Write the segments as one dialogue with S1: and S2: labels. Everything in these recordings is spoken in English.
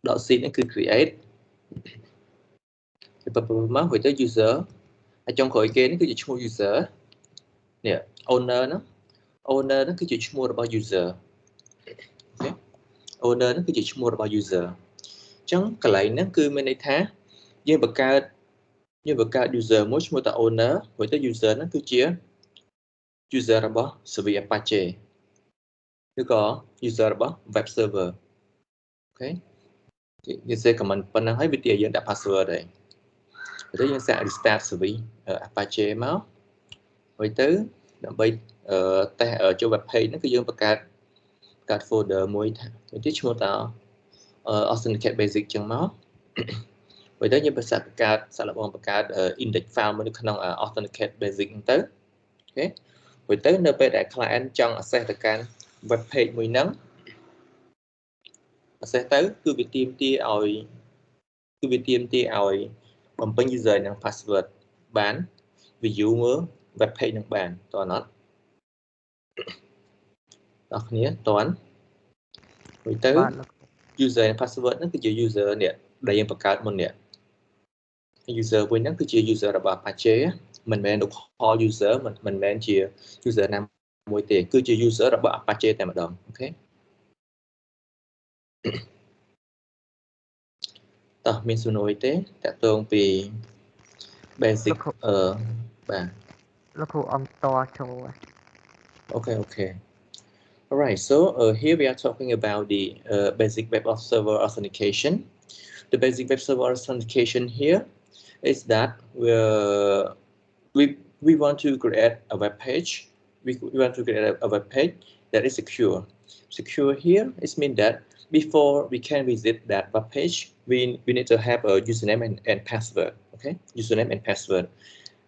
S1: dot c nó cứ create mà hồi tới user ở trong khối kia nó cứ chỉ mua user nè owner nó cứ chỉ mua about user okay. Owner nó cứ chỉ mua about user chẳng cái lại nó cứ bên đây thá nhưng bậc cao user mỗi mua tại owner hồi tới user nó cứ chia user about service Apache nó có user about web server ok như sẽ comment phần năng thấy video dân đã password đây rồi tới sẽ restart service Apache máu rồi tới bây tại ở chỗ web page nó cứ dương bậc cao folder mỗi tiếp mua tạo authenticate basic chẳng máu vậy đó như bậc cao sẽ là bậc cao index file mới được khả năng authenticate basic tới ok rồi tới nơi để client trong access được can web page mới nắng sẽ tới cứ việc tìm tia ỏi bằng bao nhiêu giờ năng password bán ví dụ mới web page năng bán toàn nó đó nhé toán rồi tới user password nó cứ chỉ user nè đây em backup một nè user với nó cứ chỉ user là bà Apache mình men được call user mình men chỉ user nam mỗi tiền cứ chỉ user là bà Apache tại mặt đồng ok tao mình xin nói thế tại tôi vì basic bà
S2: local on store show
S1: okay alright so here we are talking about the basic web server authentication. The basic web server authentication here is that we want to create a web page. We want to create a web page that is secure. Secure here is mean that before we can visit that web page, we need to have a username and password. Okay, username and password,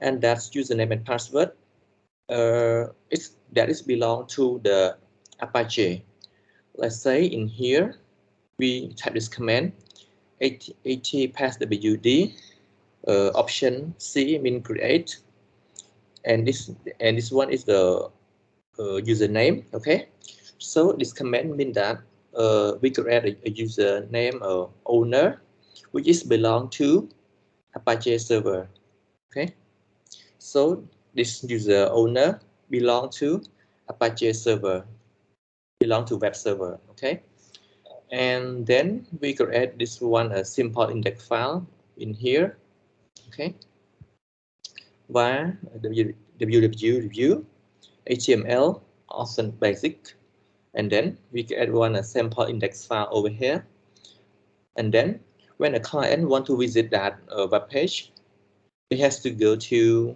S1: and that username and password that is belong to the Apache. Let's say in here we type this command at passwd option C mean create, and this one is the username. Okay, so this command means that we create a username owner which is belong to Apache server. Okay, so this user owner belong to Apache server, belong to web server. Okay, and then we create this one a simple index file in here. Okay, và www HTML awesome basic, and then we can add one a sample index file over here, and then when a client want to visit that web page, it has to go to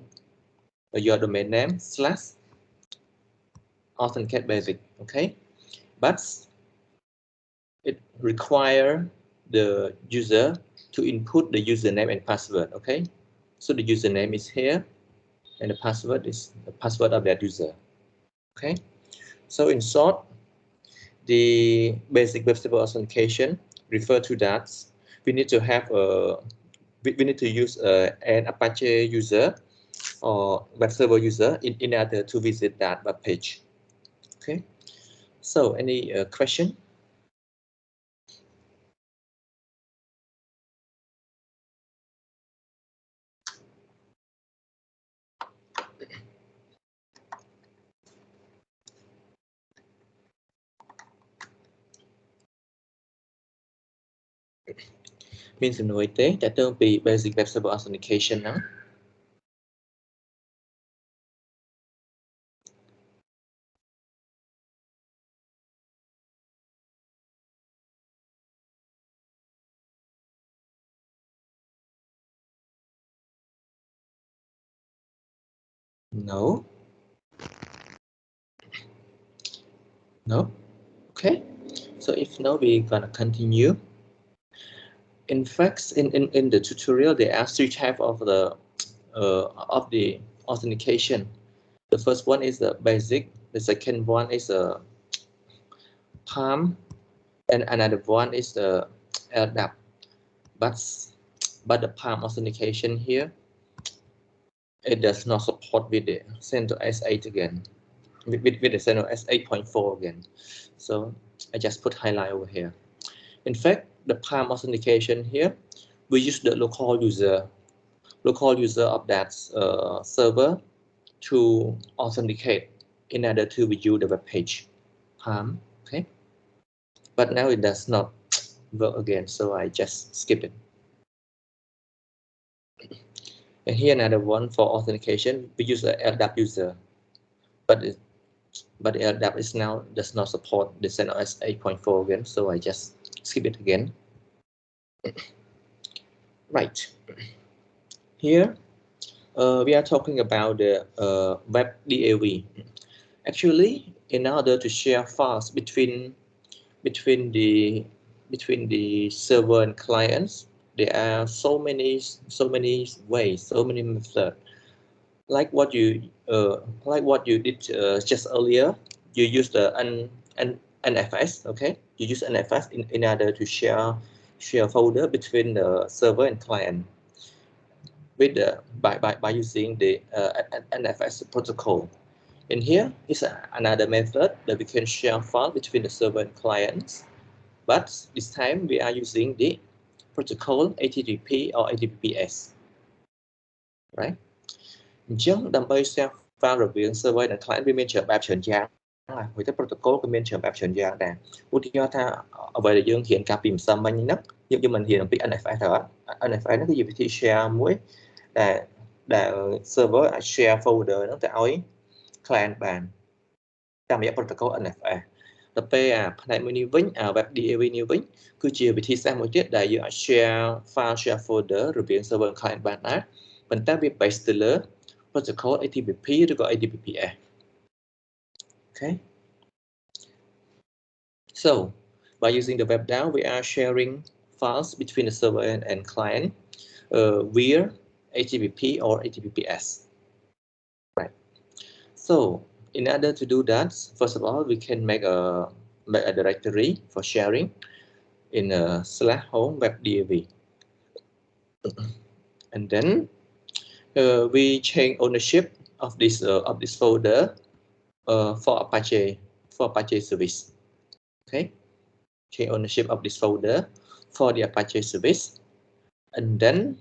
S1: your domain name /authenticate basic. Okay, but it require the user to input the username and password. Okay, so the username is here and the password is the password of that user. Okay, so in short, the basic web server authentication refer to that we need to have we need to use an Apache user or web server user in order to visit that web page. Okay, so any question? Mình sẽ nói tế tại tương bị basic web server authentication đó. No. Okay, so if no, we're gonna continue. In fact, in the tutorial, there are three types of the authentication. The first one is the basic. The second one is the palm, and another one is the LDAP. But the palm authentication here, it does not support with the CentOS S8 again, with the CentOS S8.4 again. So I just put highlight over here. In fact, the PAM authentication here, we use the local user of that server to authenticate in order to view the web page. PAM, okay. But now it does not work again, so I just skip it. And here another one for authentication, we use the LDAP user, but LDAP is now does not support the CentOS 8.4 again, so I just skip it again. Right. Here, we are talking about the web DAV. Actually, in order to share files between the server and clients, there are so many ways, so many methods. Like what you did just earlier, you use the NFS. Okay, you use NFS in order to share folder between the server and client with by using the NFS protocol. And here is another method that we can share file between the server and clients, but this time we are using the protocol HTTP or HTTPS, right? អញ្ចឹងដើម្បី share file រវាង server និង client វាមានច្រើនបែបច្រើនយ៉ាងហើយទៅ protocol ក៏មានច្រើនបែបច្រើនយ៉ាងដែរឧទាហរណ៍ថាអ្វីដែលយើងរៀនកាលពីម្សិលមិញហ្នឹងយើងមិនរៀនអំពី NFS ទេ NFS ហ្នឹងគឺជាវិធី share មួយដែល server អាច share folder ហ្នឹងទៅឲ្យ client បានតាមរយៈ protocol NFS ដល់ពេលផ្នែកមួយនេះវិញ web DAV នេះវិញគឺជាវិធីសាស្ត្រមួយទៀតដែលយើងអាច share file share folder រវាង server និង client បានដែរប៉ុន្តែវា based ទៅលើ protocol HTTP ឬក៏ HTTPS. Okay. So by using the web DAO, we are sharing files between the server and client via HTTP or HTTPS. Right. So in order to do that, first of all, we can make a directory for sharing in /home web DAV, and then we change ownership of this folder for Apache service. Okay, change ownership of this folder for the Apache service, and then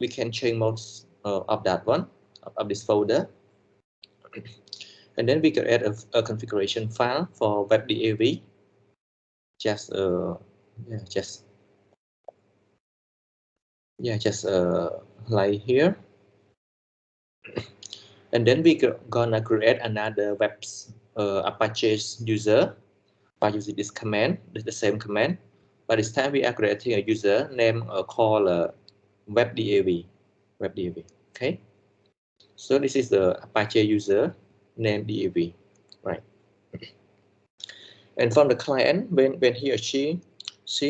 S1: we can change modes of that one of this folder, and then we create a configuration file for web DAV. Just like here. And then we gonna create another web Apache user by using this command, the same command. But this time we are creating a user name called web DAV. Okay. So this is the Apache user name DAV, right? And from the client, when he or she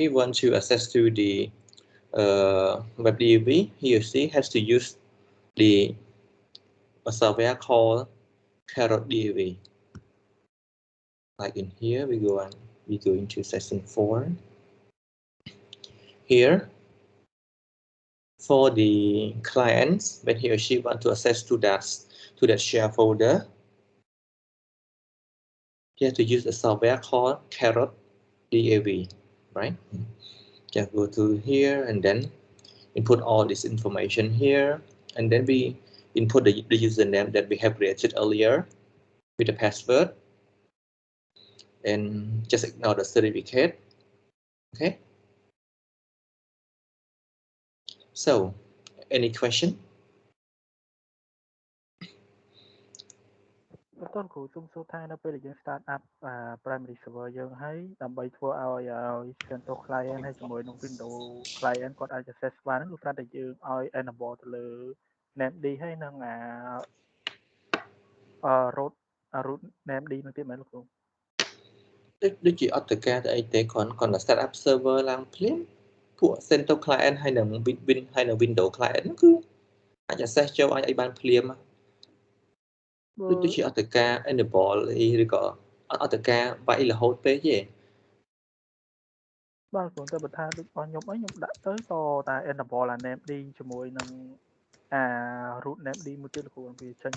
S1: wants to access to the web DAV, he or she has to use a software called Carrot DAV. Like in here, we go into section 4. Here, for the clients, when he or she want to access to that share folder, he has to use a software called Carrot DAV, right? Just go to here and then input all this information here, and then we input the username that we have created earlier with the password, and just ignore the certificate. Okay. So, any question?
S3: តើគ្រូសូមសួរថានៅពេលដែលយើង start up primary server យើងហើយដើម្បីធ្វើឲ្យ Cento client ហើយជាមួយនឹង Windows client គាត់អាច access បាននោះគឺតែយើងឲ្យ enable ទៅលើ named ហើយនឹងroot named នោះទៀតមែនលោកគ្រូ
S1: ដូចជាអត្តការទៅអីទេគាត់ start up server ឡើងភ្លាមពួក Cento client ហើយនឹង Windows client ហ្នឹងគឺអាច access ចូលឲ្យអីបានភ្លាមដូចជាអត្តការ enable ឬក៏អត្តការវាយរហូតពេកទេ
S3: បាទគ្រូតែបើថាដូចរបស់ខ្ញុំអីខ្ញុំដាក់ទៅតតែ enable named ជាមួយនឹងroot named មួយទៀតលោកគ្រូវាចេញ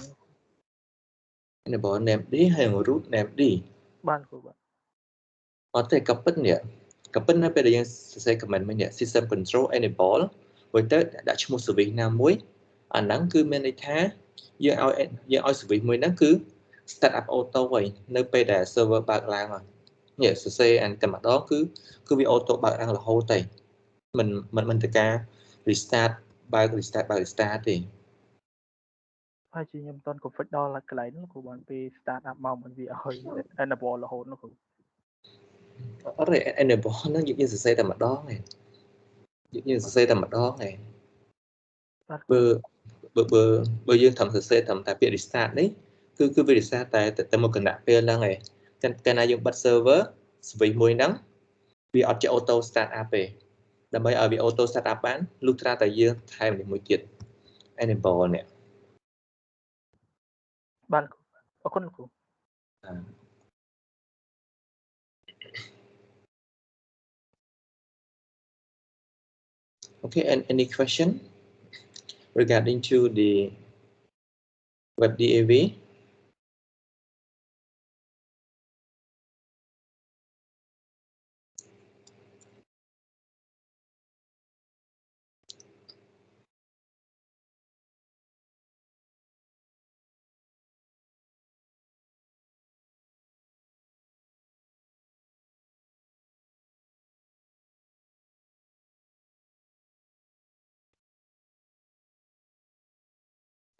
S1: enable named ហើយ root named
S3: បាទគ្រូបាទ
S1: អត់ទេក៏ពិតនេះ ក៏ប៉ុន្តែពេលដែលយើងសរសេរ comment មិញ system control enable với tới đã cho một service nào muối anh nắng cứ bên đây thá giờ ao service mới nắng cứ start up auto vậy nơi bây giờ server bạc lang rồi nhớ CC anh tầm đó cứ vì auto bạc lang là hô tây mình tự ca restart restart thì
S3: ហើយជាខ្ញុំមិនទាន់ config ដល់កន្លែងនោះគ្រូបានពី start up មកមិនវាឲ្យ enable រហូតនោះគ្រូ
S1: ở đây enable nó như CC tầm đó này như CC tầm đó này bơ dương thầm CC thầm tại việc restart đấy cứ việc restart tại một cần đặt bên là này cái này dùng bắt server vì mùi nắng vì object auto start up về là mới ở vì auto start up bán lúc ra tại dương thay mình một chuyện enable nè
S3: បានអរគុណគ្រូ
S1: Okay, and any question regarding to the web DAV?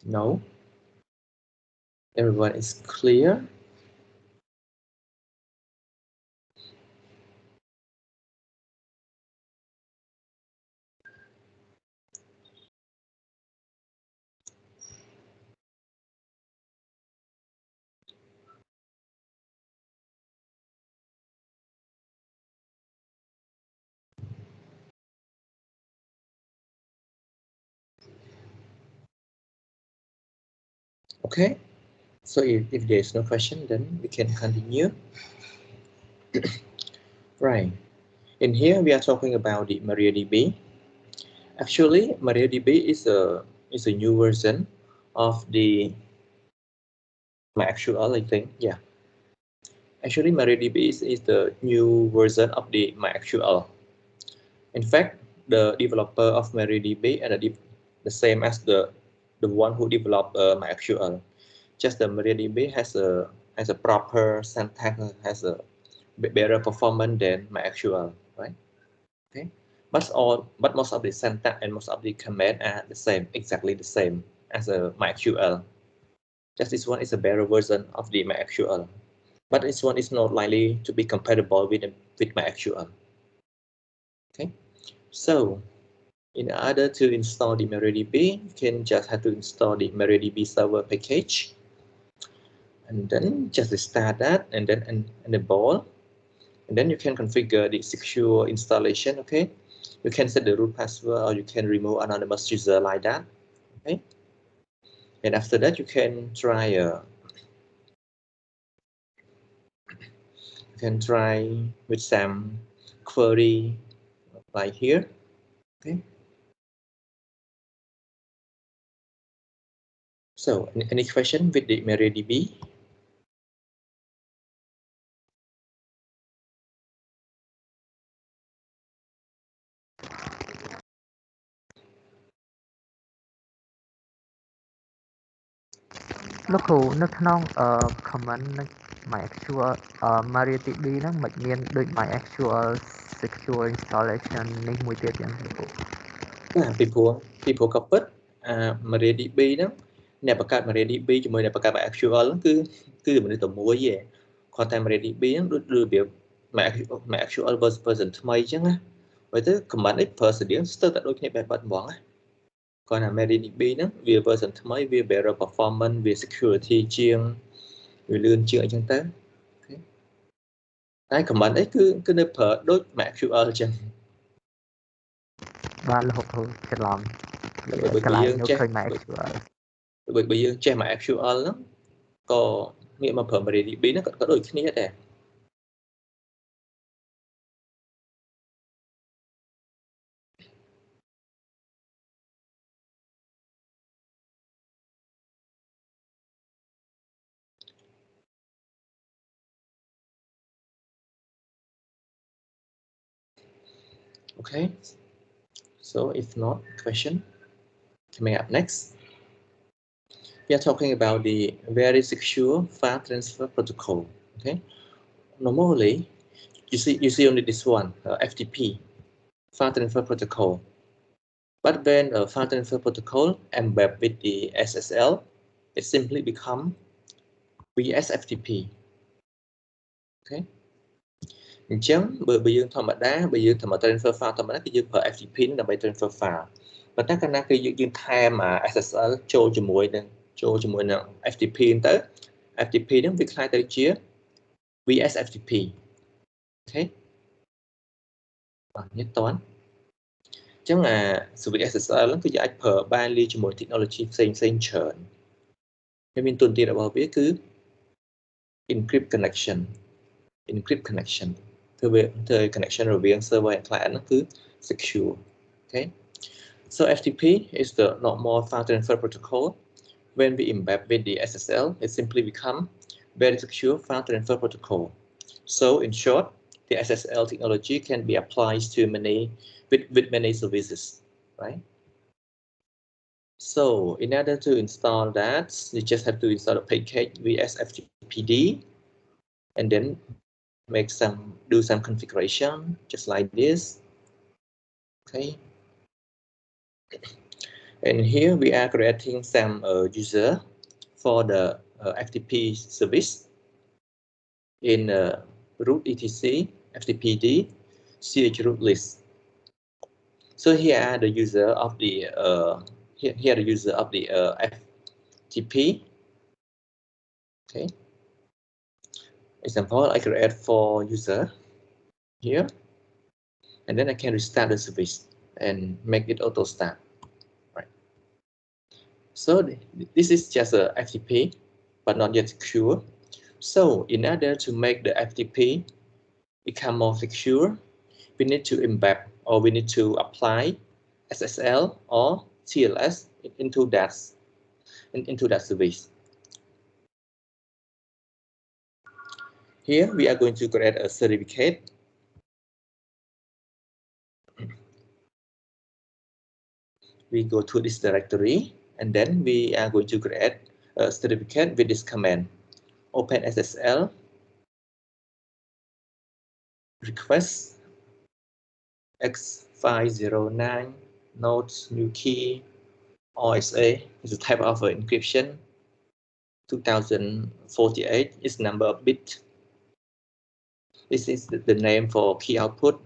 S1: No. Everyone is clear. Okay, so if there's no question, then we can continue. Right, in here we are talking about the MariaDB. Actually, MariaDB is a new version of the MySQL, I think. Yeah, actually MariaDB is the new version of the MySQL. In fact, the developer of MariaDB and the same as the one who developed MySQL. Just the MariaDB has a proper syntax, has a better performance than MySQL, right? Okay, but most of the syntax and most of the command are the same, exactly the same as a MySQL. Just this one is a better version of the MySQL, but this one is not likely to be compatible with MySQL. Okay, so in order to install the MariaDB, you can just have to install the MariaDB server package, and then just restart that, and then enable, and then you can configure the secure installation. Okay, you can set the root password, or you can remove anonymous user like that. Okay, and after that you can try with some query like here. Okay, so any question with the MariaDB?
S2: Lúc hù nó không comment nó MySQL MariaDB nó mình miềnដូចMySQL secure installation នេះមួយទៀតយ៉ាងគ្រូ
S1: ពីព្រោះក៏ពិតMariaDB ហ្នឹងអ្នកបង្កើត MariaDB ជាមួយអ្នកបង្កើត MySQL គឺមនុស្សតែមួយទេគាត់តែ MariaDB ហ្នឹងដូចរបៀប MySQL version ថ្មីអញ្ចឹងណាបើទៅ command នេះ version នេះស្ទើរតែដូចគ្នាបែបបាត់ហ្មងណាគាត់ថា MariaDB ហ្នឹងវា version ថ្មីវា better performance វា security ជាងវាលឿនជាងអញ្ចឹងទៅតែ command នេះគឺនៅប្រើដូច MySQL អញ្ចឹង
S2: បាទលោកគ្រូច្រឡំកន្លែងនោះឃើញ MySQL
S1: បើយើងចេះ MySQL ហ្នឹងក៏ងាកមកប្រើ MariaDB ហ្នឹងក៏ដូចគ្នាដែរ Okay, so if not, question coming up next. We are talking about the very secure file transfer protocol. Okay, normally you see only this one, FTP, file transfer protocol. But when a file transfer protocol embed with the SSL, it simply become VSFTP. Okay. អញ្ចឹងបើយើងធម្មតាបើយើងធ្វើ transfer file ធម្មតាគឺយើងប្រើ FTP នឹងដើម្បី transfer file ប៉ុន្តែកាលណាគឺយើងថែម SSL ចូលជាមួយនឹង FTP ទៅ FTP នឹងវាខ្លាយទៅជា VSFTP អូខេបាទនេះតន់អញ្ចឹងservice SSL ហ្នឹងគឺយើងអាចប្រើបានលាយជាមួយ technology ផ្សេងច្រើនវាមានទូនាទីរបស់វាគឺ encrypt connection ធ្វើ connection រវាង server and client ហ្នឹងគឺ secure okay so FTP is the normal file transfer protocol when we embed with the SSL it simply become very secure file transfer protocol so in short the SSL technology can be applied to with many services right so in order to install that you just have to install a package VSFTPD and then do some configuration just like this okay and here we are creating some user for the FTP service in root etc FTPD chroot list so here are the user of the here the user of the FTP okay example I create 4 user here and then I can restart the service and make it auto start right so this is just a FTP but not yet secure so in order to make the FTP become more secure we need to embed or we need to apply SSL or TLS into that service here we are going to create a certificate we go to this directory and then we are going to create a certificate with this command open SSL request x509 nodes new key RSA is a type of encryption 2048 is number of bit this is the name for key output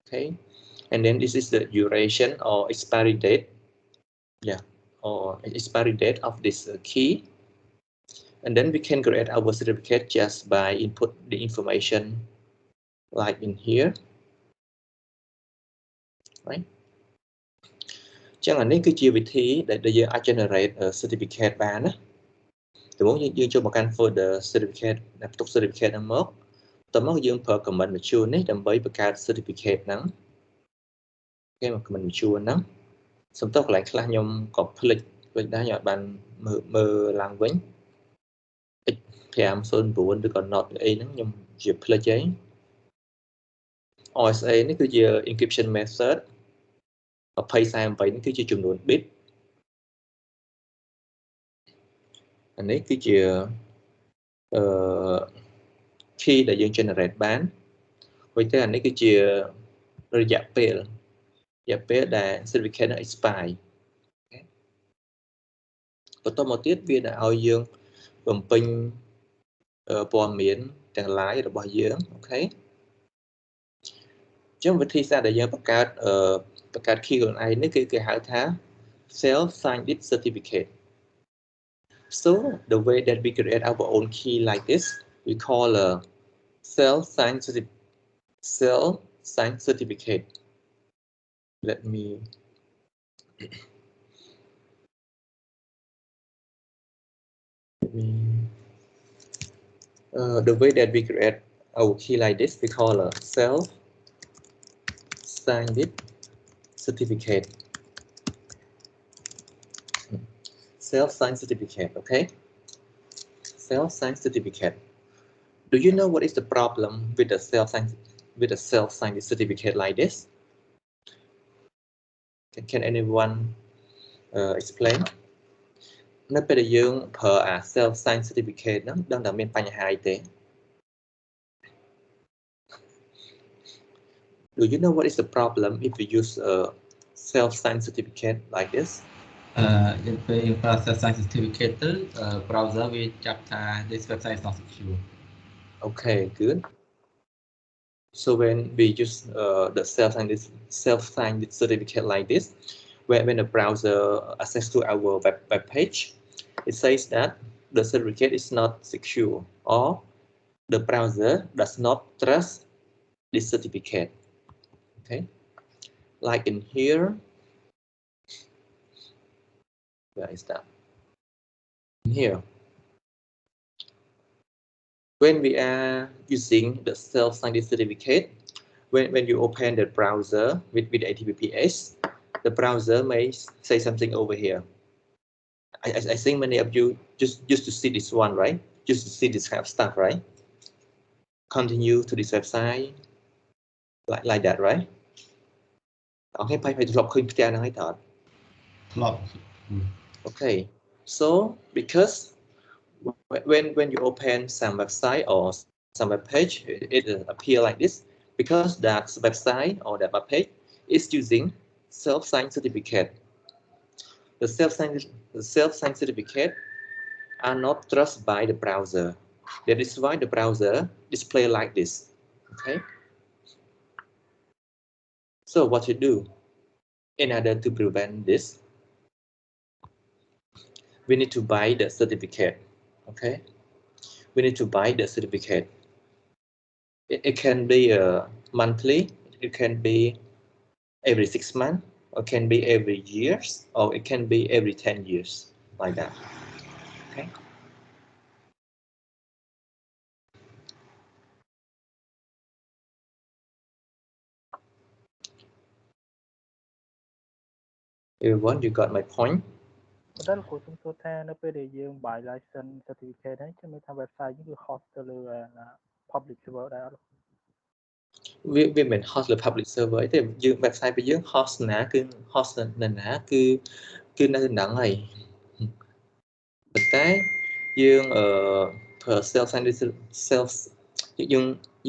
S1: okay and then this is the duration or expiry date or expiry date of this key and then we can create our certificate just by input the information like in here right ចឹងអានេះគឺជាវិធីដែលយើងអាច generate certificate បានណាដំបូងយើងចូលមកកាន់ folder certificate ផ្ទុក certificate ហ្នឹងមកតមកយើងប្រើ command mature នេះដើម្បីបង្កើត certificate ហ្នឹងគេមក command mature ហ្នឹងសំទោសកន្លែងខ្លះខ្ញុំក៏ភ្លេចដែរខ្ញុំអត់បានមើលឡើងវិញ x509 ឬក៏ not អីហ្នឹងខ្ញុំជាភ្លេចអី RSA នេះគឺជា encryption method 2048នេះគឺជាចំនួន bit អានេះគឺជា key ដែលយើង generate បានហើយទៅអានេះគឺជារយៈពេលដែល certificate នឹង expire បន្តមកទៀតវានឹងឲ្យយើងបំពេញព័ត៌មានទាំង lain របស់យើងអូខេអញ្ចឹងវិធីសាស្ត្រដែលយើងបង្កើត key ខ្លួនឯងនេះគឺគេហៅថា self signed certificate so the way that we create our own key like this we call a self signed certificate let me the way that we create our key like this we call a self signed certificate self-signed certificate okay self-signed certificate do you know what is the problem with the self-signed with a self-signed certificate like this? Can anyone explain? នៅពេលដែលយើងប្រើអា self-signed certificate ហ្នឹងដឹងថាមានបញ្ហាអីទេ Do you know what is the problem if we use a self-signed certificate like this?
S4: យើងពេលប្រើ self-signed certificate ទៅ browser វាចាប់ថា this website is not secure.
S1: Okay, good. So when we use the self-signed certificate like this, when the browser access to our web page, it says that the certificate is not secure or the browser does not trust this certificate. Okay, like in here, where is that? In here, when we are using the self-signed certificate, when you open the browser with HTTPS, the browser may say something over here. I think many of you just used to see this one, right? Just to see this kind of stuff, right? Continue to this website, like that, right? Okay, okay, so because when you open some website or some web page, it appear like this because that website or that web page is using self-signed certificate. The self-signed certificate are not trusted by the browser. That is why the browser display like this. Okay. So what to do in order to prevent this? We need to buy the certificate. Okay. We need to buy the certificate. It can be monthly. It can be every 6 months, or can be every years, or it can be every 10 years, like that. Okay. Everyone, you got my point?
S3: ប៉ុន្តែលោកគ្រូខ្ញុំសួរថានៅពេលដែលយើង buy license certificate ហ្នឹងខ្ញុំមានថា website ហ្នឹងគឺ host ទៅលើ public server ដែរអត់
S1: វាមិន host លើ public server ទេយើង website របស់យើង host ណាគឺ host នៅណាគឺនៅហ្នឹងហើយប៉ុន្តែយើងប្រើ self-signed យើ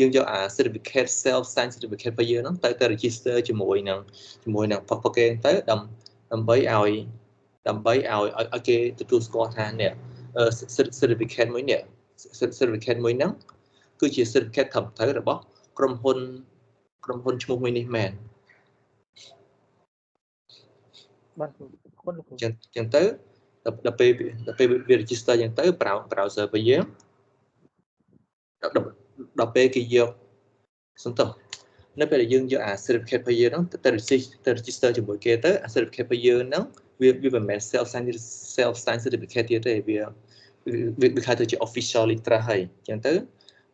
S1: ងយកអា certificate self-signed certificate របស់យើងហ្នឹងទៅ register ជាមួយនឹង Pocket ទៅដើម្បីឲ្យគេទទួលស្គាល់ថានេះ certificate មួយនេះ certificate មួយហ្នឹងគឺជា certificate ត្រឹមត្រូវរបស់ក្រុមហ៊ុនឈ្មោះមួយនេះមែន
S3: បាទគុណលោកគ្រូ
S1: ចឹងទៅដល់ពេលវា register ចឹងទៅ browser របស់យើងដល់ពេលគេយកសំទោសនៅពេលដែលយើងយកអា certificate របស់យើងហ្នឹងទៅ register ជាមួយគេទៅអា certificate របស់យើងហ្នឹងវាមិនមែន self-signed certificate ទៀតទេវាខៅទៅជា officially trust ហើយចឹងទៅ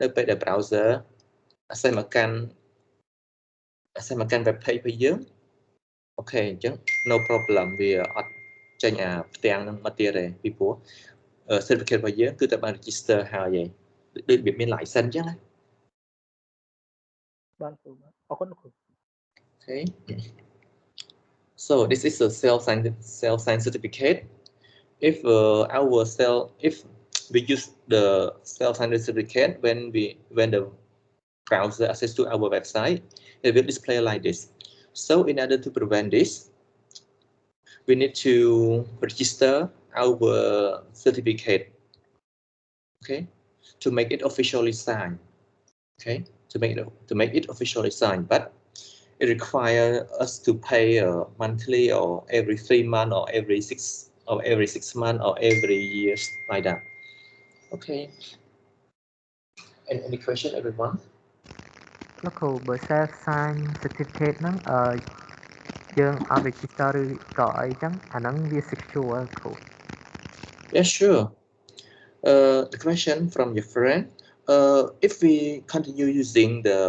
S1: នៅពេលដែល browser អាស្រ័យមកកាន់ web page របស់យើងអូខេអញ្ចឹង no problem វាអត់ចេញអាផ្ទាំងហ្នឹងមកទៀតទេពីព្រោះ certificate របស់យើងគឺតែបាន register ហើយដូចវាមាន license អញ្ចឹងណា
S3: បាទគ្រូអរគុណលោកគ្រូ
S1: Okay. So this is a self-signed certificate. If we use the self-signed certificate when the browser access to our website, it will display like this. So in order to prevent this, we need to register our certificate. Okay, to make it officially signed. Okay, to make it officially signed, but it requires us to pay monthly or every 3 months or every 6 months or every years like that. Okay. Any question, everyone?
S2: លោកគ្រូបើ self sign certificate ហ្នឹងយើងអត់ register ឬក៏អីចឹងអាហ្នឹងវា secure គ្រូ
S1: Yeah, sure. The question from your friend, if we continue using the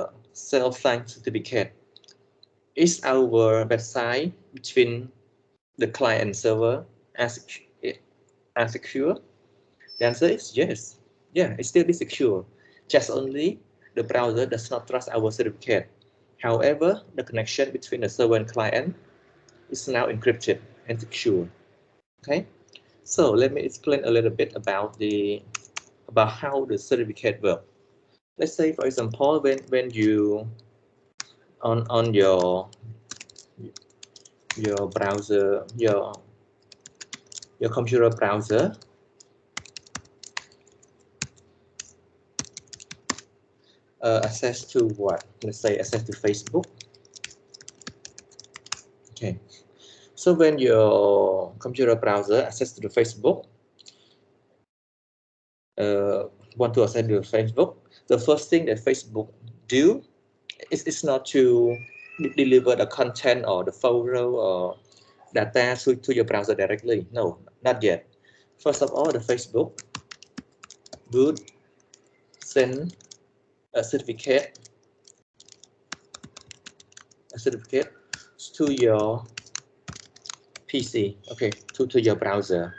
S1: self-signed certificate, is our website between the client and server as secure? The answer is yes. Yeah, it still be secure. Just only the browser does not trust our certificate. However, the connection between the server and client is now encrypted and secure. Okay, so let me explain a little bit about how the certificate works. Let's say, for example, when you on your browser, your computer browser, access to what? Let's say access to Facebook. Okay, so when your computer browser access to the Facebook, want to access to Facebook, the first thing that Facebook do is not to deliver the content or the photo or data to your browser directly. No, not yet. First of all, the Facebook would send a certificate to your PC, okay, to your browser.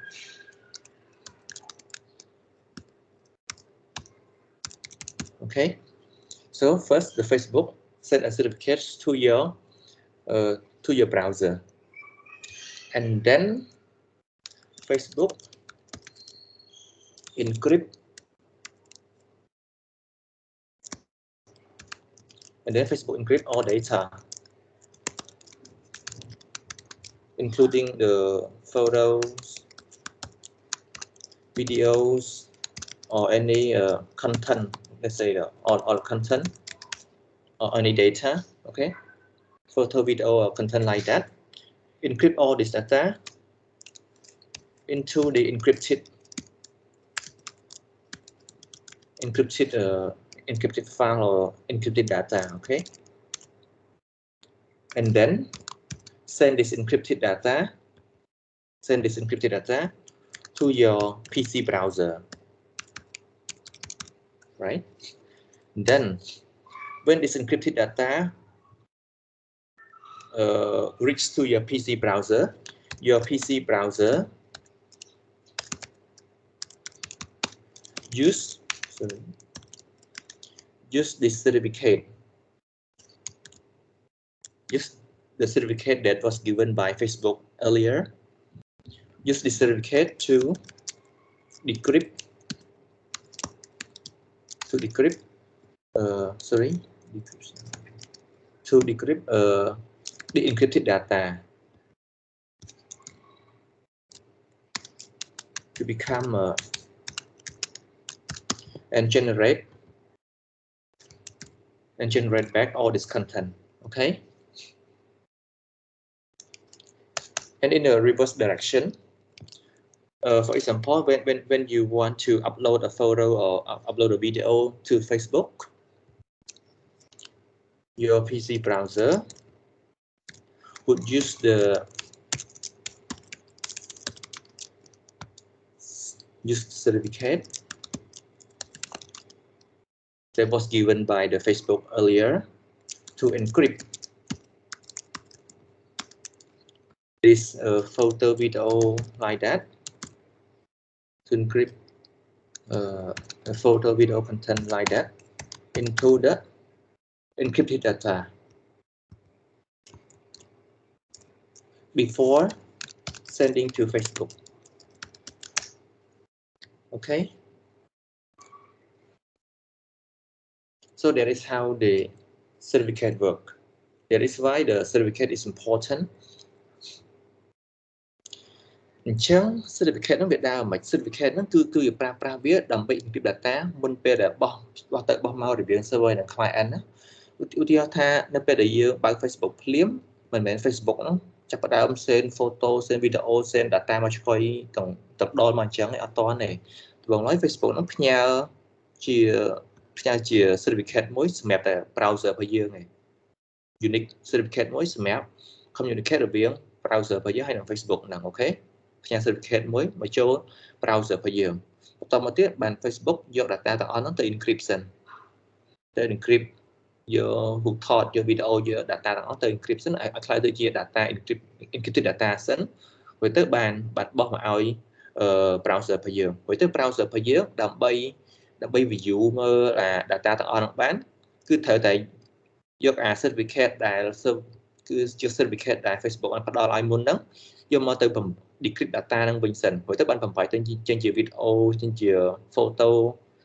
S1: Okay, so first the Facebook send a certificate to your browser, and then Facebook encrypt, all data, including the photos, videos, or any content. Let's say all content or any data. Okay, photo, video, or content like that. Encrypt all this data into the encrypted file or encrypted data. Okay, and then send this encrypted data to your PC browser, right? Then when this encrypted data reach to your PC browser, use this certificate, use the certificate that was given by Facebook earlier. Use this certificate to decrypt the encrypted data to become and generate back all this content. Okay, and in the reverse direction, for example, when you want to upload a photo or upload a video to Facebook, your PC browser would use the certificate that was given by the Facebook earlier to encrypt this photo, video like that, to encrypt a photo, video content like that into the encrypted data before sending to Facebook. Okay, so that is how the certificate work. That is why the certificate is important. អញ្ចឹង certificate ហ្នឹងវាដើរមិន certificate ហ្នឹងគឺប្រើវាដើម្បី encrypt data មុនពេលដែលបោះទៅបោះមករវាង server និង client ណាឧទាហរណ៍ថានៅពេលដែលយើងបើក Facebook ភ្លាមមិនមែន Facebook ហ្នឹងចាប់ផ្ដើម send photo send video send data មកឆ្កុយទាំងដល់មកអញ្ចឹងអត់តទេព្រោះឡើយ Facebook ហ្នឹងផ្ញើជា certificate មួយសម្រាប់តែ browser របស់យើងឯង unique certificate មួយសម្រាប់ communicate រវាង browser របស់យើងហើយនិង Facebook ហ្នឹងអូខេ ផ្ញើ certificate មួយមកចូល browser របស់យើងបន្តមកទៀតបាន Facebook យក data ទាំងអស់ហ្នឹងទៅ encryption ទៅ encrypt យករូបថតយក video យក data ទាំងអស់ទៅ encryption ឲ្យខ្លៅទៅជា data encrypted data សិនហើយទៅបានបោះមកឲ្យ browser របស់យើងហើយទៅ browser របស់យើងដើម្បី ដើម្បី view មើលអា data ទាំងអស់ហ្នឹងបានគឺត្រូវតែយក certificate ដែល គឺជា certificate ដែល Facebook បានផ្ដល់ឲ្យមុនហ្នឹងយកមកទៅ decrypt data ហ្នឹងវិញសិនព្រោះទៅបានបំផាច់ទៅចេញជា video ចេញជា photo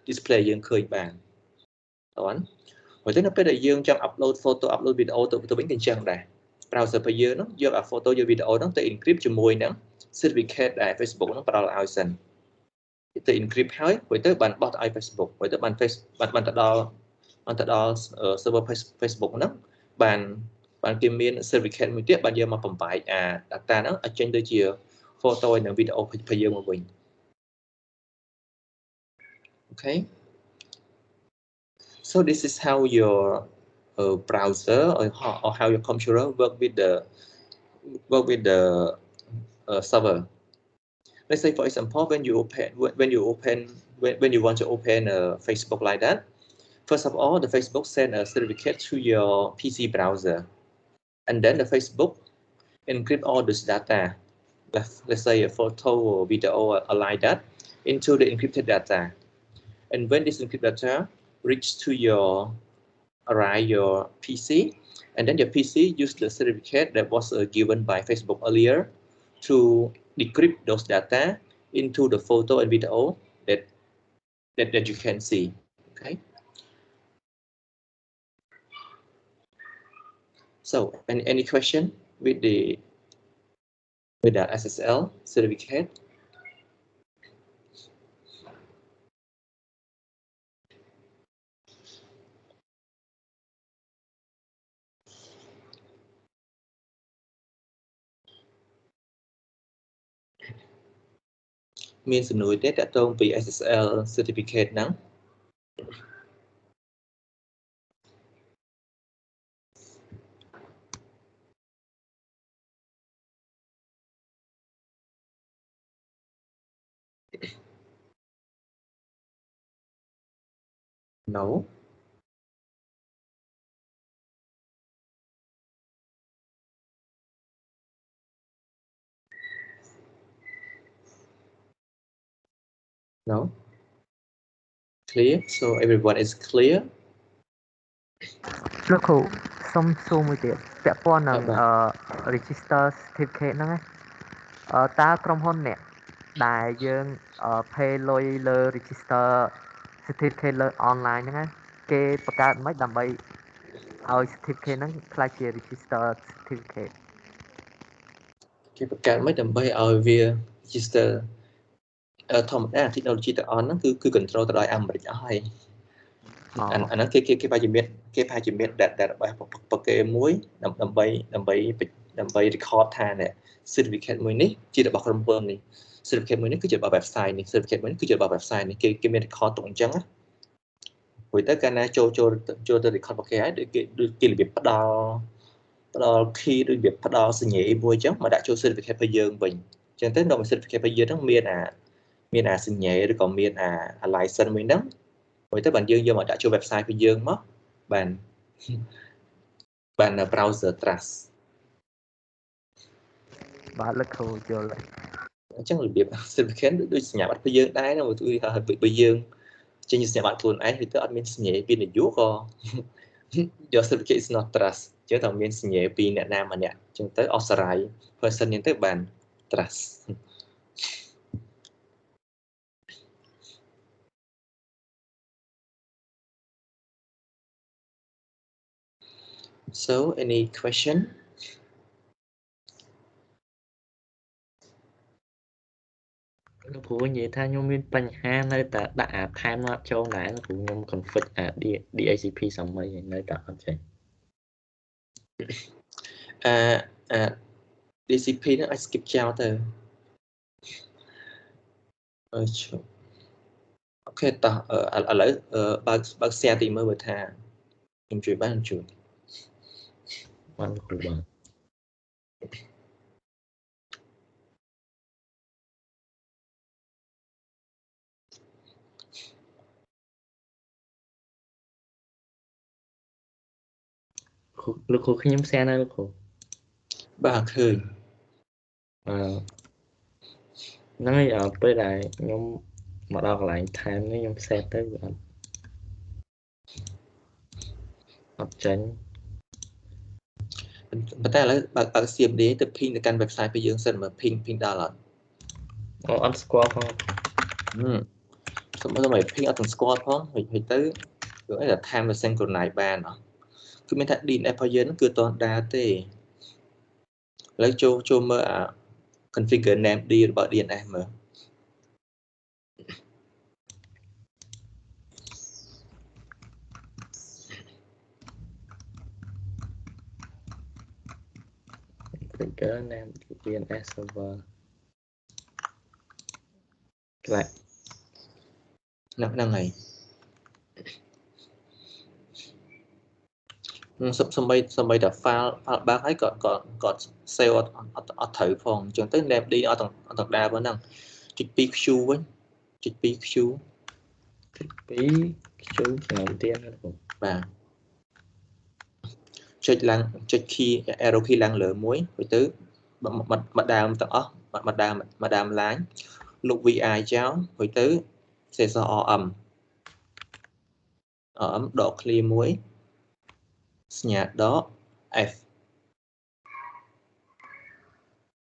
S1: display យើងឃើញបានតើព្រោះទៅនៅពេលដែលយើងចង់ upload photo upload video ទៅវិញក៏អញ្ចឹងដែរ browser របស់យើងហ្នឹងយកអា photo យក video ហ្នឹងទៅ encrypt ជាមួយនឹង certificate ដែល Facebook ហ្នឹងផ្ដល់ឲ្យសិនទៅ encrypt ហើយព្រោះទៅបានបោះទៅឲ្យ Facebook ព្រោះទៅបានទៅដល់ server Facebook ហ្នឹងបានគេមាន certificate មួយទៀតបានយកមកបំបែកអា data ហ្នឹងឲ្យចេញទៅជា photo និង video របស់យើងមកវិញ Okay, so this is how your browser or how your computer work with the server. Let's say, for example, when you want to open Facebook like that, first of all, the Facebook send a certificate to your PC browser, and then the Facebook encrypt all this data. Let's say a photo or video or like that into the encrypted data. And when this encrypted data reach to your PC, and then your PC use the certificate that was given by Facebook earlier to decrypt those data into the photo and video that you can see. Okay. So, any question with that SSL certificate?មានសំណួរទេតកតងពី SSL certificate ហ្នឹង No. No. Clear. So everyone is clear.
S2: លោកគ្រូសុំសួរមួយទៀតពាក់ព័ន្ធនឹងregister certificate ហ្នឹងតើក្រុមហ៊ុនអ្នកដែលយើង pay លុយលើ register certificate លើ online ហ្នឹងគេបង្កើតមិនដើម្បីឲ្យ certificate ហ្នឹងក្លាយជា register certificate
S1: គេបង្កើតមិនដើម្បីឲ្យវា register ធម្មតា technology ទាំងអស់ហ្នឹងគឺ control ទៅដោយអាមេរិកអស់ហើយអាហ្នឹងគេប្រហែលជាមាន database ប្រកេមួយដើម្បី record ថា certificate មួយនេះជារបស់ក្រុមហ៊ុននេះ certificate មួយនេះគឺជារបស់ website នេះ certificate មួយនេះគឺជារបស់ website នេះគេមាន record ទុកអញ្ចឹងណាព្រោះទៅកាលណាចូលទៅ record របស់គេហើយដូចគេរបៀបផ្ដល់ key ដូចរបៀបផ្ដល់សញ្ញាមួយអញ្ចឹងមកដាក់ចូល certificate របស់យើងវិញអញ្ចឹងទៅនៅ certificate របស់យើងហ្នឹងមានអាសញ្ញាឬក៏មានអា license មួយហ្នឹងព្រោះទៅបានយើងយកមកដាក់ចូល website របស់យើងមកបាន browser trust
S2: បាទលោកគ្រូយល់
S1: អញ្ចឹងរបៀប certificate ដូចសញ្ញាបត្ររបស់យើងដែរណាបើយើងចេញសញ្ញាបត្រខ្លួនឯងវាទៅអត់មានសញ្ញាពីនយោក៏ your certificate is not trust អញ្ចឹងត្រូវមានសញ្ញាពីអ្នកណាម្នាក់អញ្ចឹងទៅ authorize person នេះទៅបាន trust. So any question?
S5: លោកគ្រូនិយាយថាខ្ញុំមានបញ្ហានៅតែដាក់អា time map ចូលដែរលោកគ្រូខ្ញុំ config អា DHCP សម័យនៅតែអត់ចេញ
S1: DCP ហ្នឹងអាច skip ចោលទៅអូខេតោះឥឡូវបើក share ទីមើលមើលថាខ្ញុំជួយបានជួយ
S5: បានលោកគ្រូបានលោកគ្រូខ្ញុំ share នៅលោកគ្រូ
S1: បាទឃើញ
S5: ហ្នឹងហើយពេលដែលខ្ញុំ មកដល់កន្លែង time នេះខ្ញុំ set ទៅវាអត់ចាញ់
S1: ប៉ុន្តែឥឡូវបើ CMD ទៅ ping ទៅកាន់ website របស់យើងសិនមើល ping ដល់អត់
S5: អត់ស្គាល់ផង
S1: សមមតិ ping អត់ទាំងស្គាល់ផងហើយទៅគឺអីថា time វា synchronize បានអត់គឺមានថា DNS របស់យើងគឺតន់ដាទេឥឡូវចូលមើលអា configure name D របស់ DNS មើល
S5: configure name DNS server ក្លាក់
S1: ហ្នឹងហើយសំបីតែ file បាក់ហើយក៏ save អត់ត្រូវផងអញ្ចឹងទៅ name D អត់ទាំងដាប៉ុណ្ណឹងចុច 2Q វិញចុច 2Q ឆ្នាំទៀតបាទចុចឡើងចុច key arrow key ឡើងលើមួយហើយទៅមកដើមទាំងអស់មកដើម line លុប VI ចោលហើយទៅសេស RM ដក clear មួយសញ្ញាដក F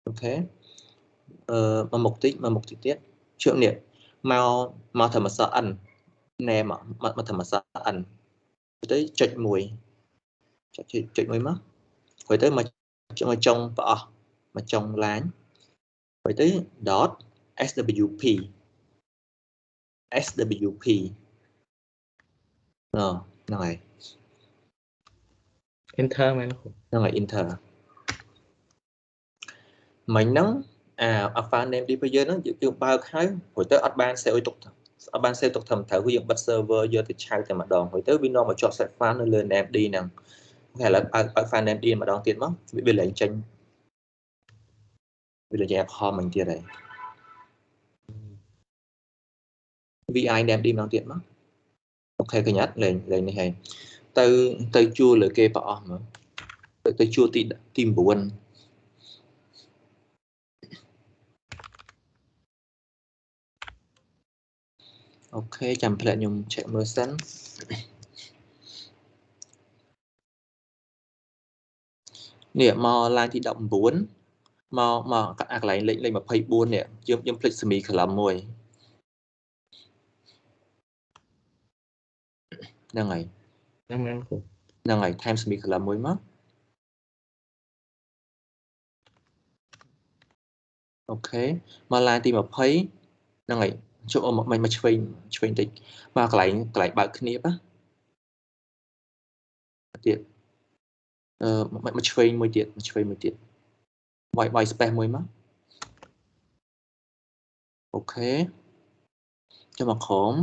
S1: អូខេមកមុខតិចទៀតជឿនេះមកធ្វើអក្សរ N name មកធ្វើអក្សរ N ទៅចុចមួយមកហើយទៅមកចុងប្រអស់មកចុង line ហើយទៅ dot swp ហ្នឹងហើយ
S5: enter មែនគ្រូ
S1: ហ្នឹងហើយ enter មិញហ្នឹងអា file name ទីរបស់យើងហ្នឹងយើងបើកហើយrồiទៅអត់បាន save ទុកអត់បាន save ទុកត្រឹមត្រូវគឺយើងបិទ server យកទៅឆៅតែម្ដងហើយទៅវានាំមកជាប់ set file នៅលើ name D ហ្នឹងហើយឥឡូវបើក file name D ម្ដងទៀតមកវាលែងចេញalcohol មិញទៀតហើយ VI name D ម្ដងទៀតមកអូខេកញ្ញាត់លែងនេះហើយទៅជួលលើគេប្រអស់មកទៅជួលទី9អូខេចាំផ្លែខ្ញុំ check មើលសិននេះមក line ទី19មកអាកន្លែងលេខ24នេះយើងភ្លេច semi column មួយហ្នឹងហើយ ហ្នឹងហើយ time semi column មួយមកអូខេមក line ទី20ហ្នឹងហើយចូលមកឆ្វេងតិចមកកន្លែងបើកគ្នាបទៀតមកឆ្វេងមួយទៀតវាយ space មួយមកអូខេចូលមកក្រោម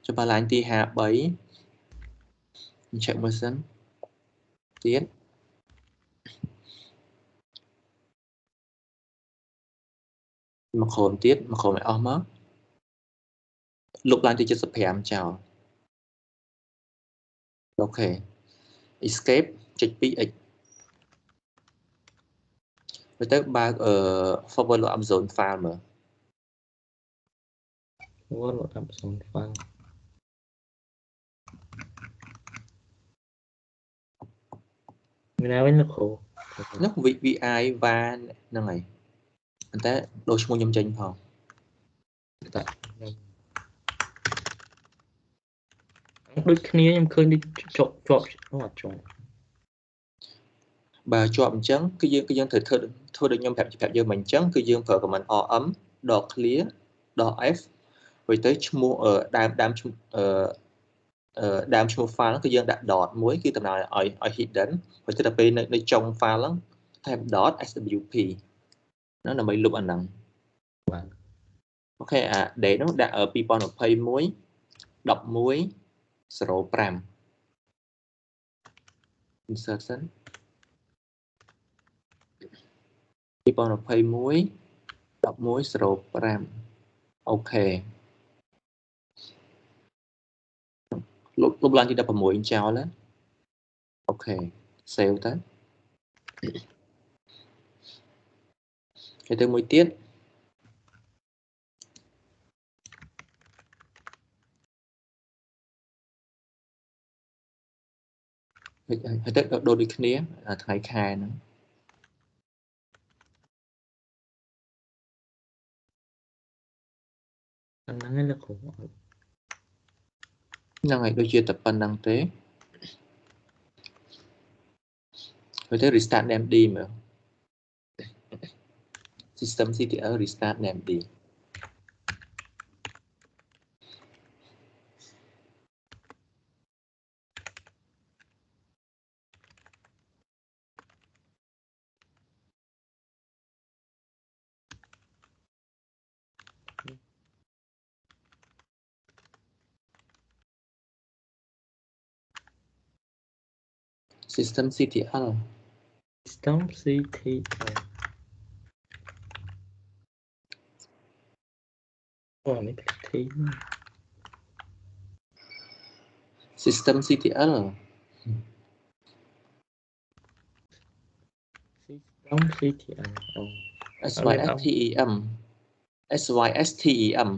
S1: ចូលមក line ទី53check មើលសិនទៀតមកក្រោមទៀតមកក្រោមឲ្យអស់មកលុប line ទី75ចោលអូខេ escape ចុច 2x ទៅបើកforward load zone file មើល
S5: forward load zone file មានណាវិញលោកគ្រូ
S1: នោះ VI វ៉ាហ្នឹងហើយប៉ុន្តែដូរឈ្មោះខ្ញុំចេញផង
S5: តែដូចគ្នាខ្ញុំឃើញដូចជាប់អត់ជាប់
S1: បើជាប់អញ្ចឹងគឺយើងត្រូវធ្វើដូចខ្ញុំប្រាប់យើងមិនអញ្ចឹងគឺយើងប្រើ command rm ដក clear ដក f រួចទៅឈ្មោះដើមឈ្មោះ file គឺយើងដាក់ dot មួយគឺតំណាងឲ្យ hidden រួចទៅដល់ពេលនៅចុង file ហ្នឹងថែម dot swp ហ្នឹងដើម្បីលុបអាហ្នឹងបាទអូខេអា date នោះដាក់2021 11:05 insert សិន2021 11:05អូខេលុបឡើងទី16ចោលណាអូខេ save ទៅហើយទៅមួយទៀត ហើយទៅដូចដូចគ្នាថ្ងៃខែហ្នឹង
S5: ហ្នឹងហើយលោកគ្រូ
S1: ហ្នឹងហើយដូចជាតែប៉ុណ្្នឹងទេហើយទៅ restart named មើល system ctl restart named system ctl
S5: system ctl អូនេះផ្លេចធី
S1: system ctl
S5: system ctl អូ
S1: system system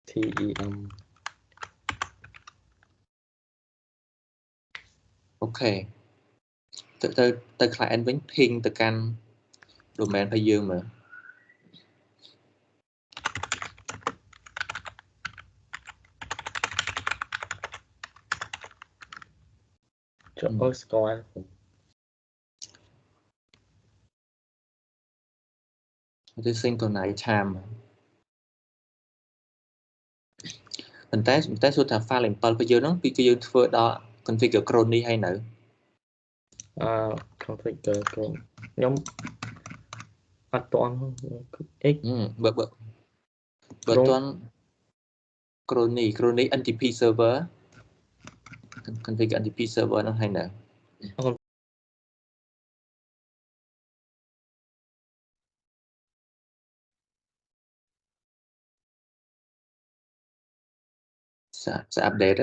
S5: tem
S1: អូខេទៅ client វិញ ping ទៅកាន់ domain របស់យើងមើល
S5: ចូលឲ្យស្គាល់
S1: ទៅ synchronize time ប៉ុន្តែសួរថា file impl របស់យើងហ្នឹងពីគឺយើងធ្វើដល់ configure cron នេះហើយនៅ
S5: configure cron ខ្ញុំអត់ទាន់ x
S1: បើទាន់ cron នេះ NTP server configure NTP server ហ្នឹងហើយនៅ sẽ update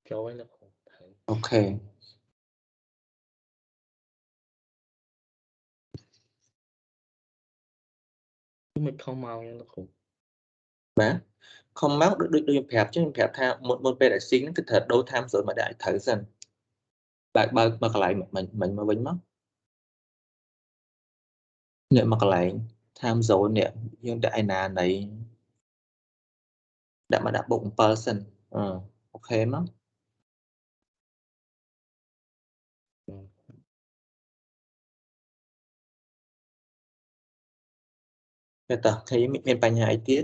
S5: ចូលឲ្យលោកគ្រូ
S1: អូខេ
S5: មិនខំមកយ៉ាងលោកគ្រូ
S1: បាទ ខំមកដូចខ្ញុំប្រាប់ចឹងខ្ញុំប្រាប់ថាមុនពេលដែល sync ហ្នឹងគឺត្រូវដូរ time zone មកដាក់ឲ្យត្រូវសិនបើមកកន្លែងមិញមកវិញមកនេះមកកន្លែង time zone នេះយើងដាក់ឯណាណីដាក់មកដាក់បូក7សិនអូខេមកតែតោះឃើញមានបញ្ហាអីទៀត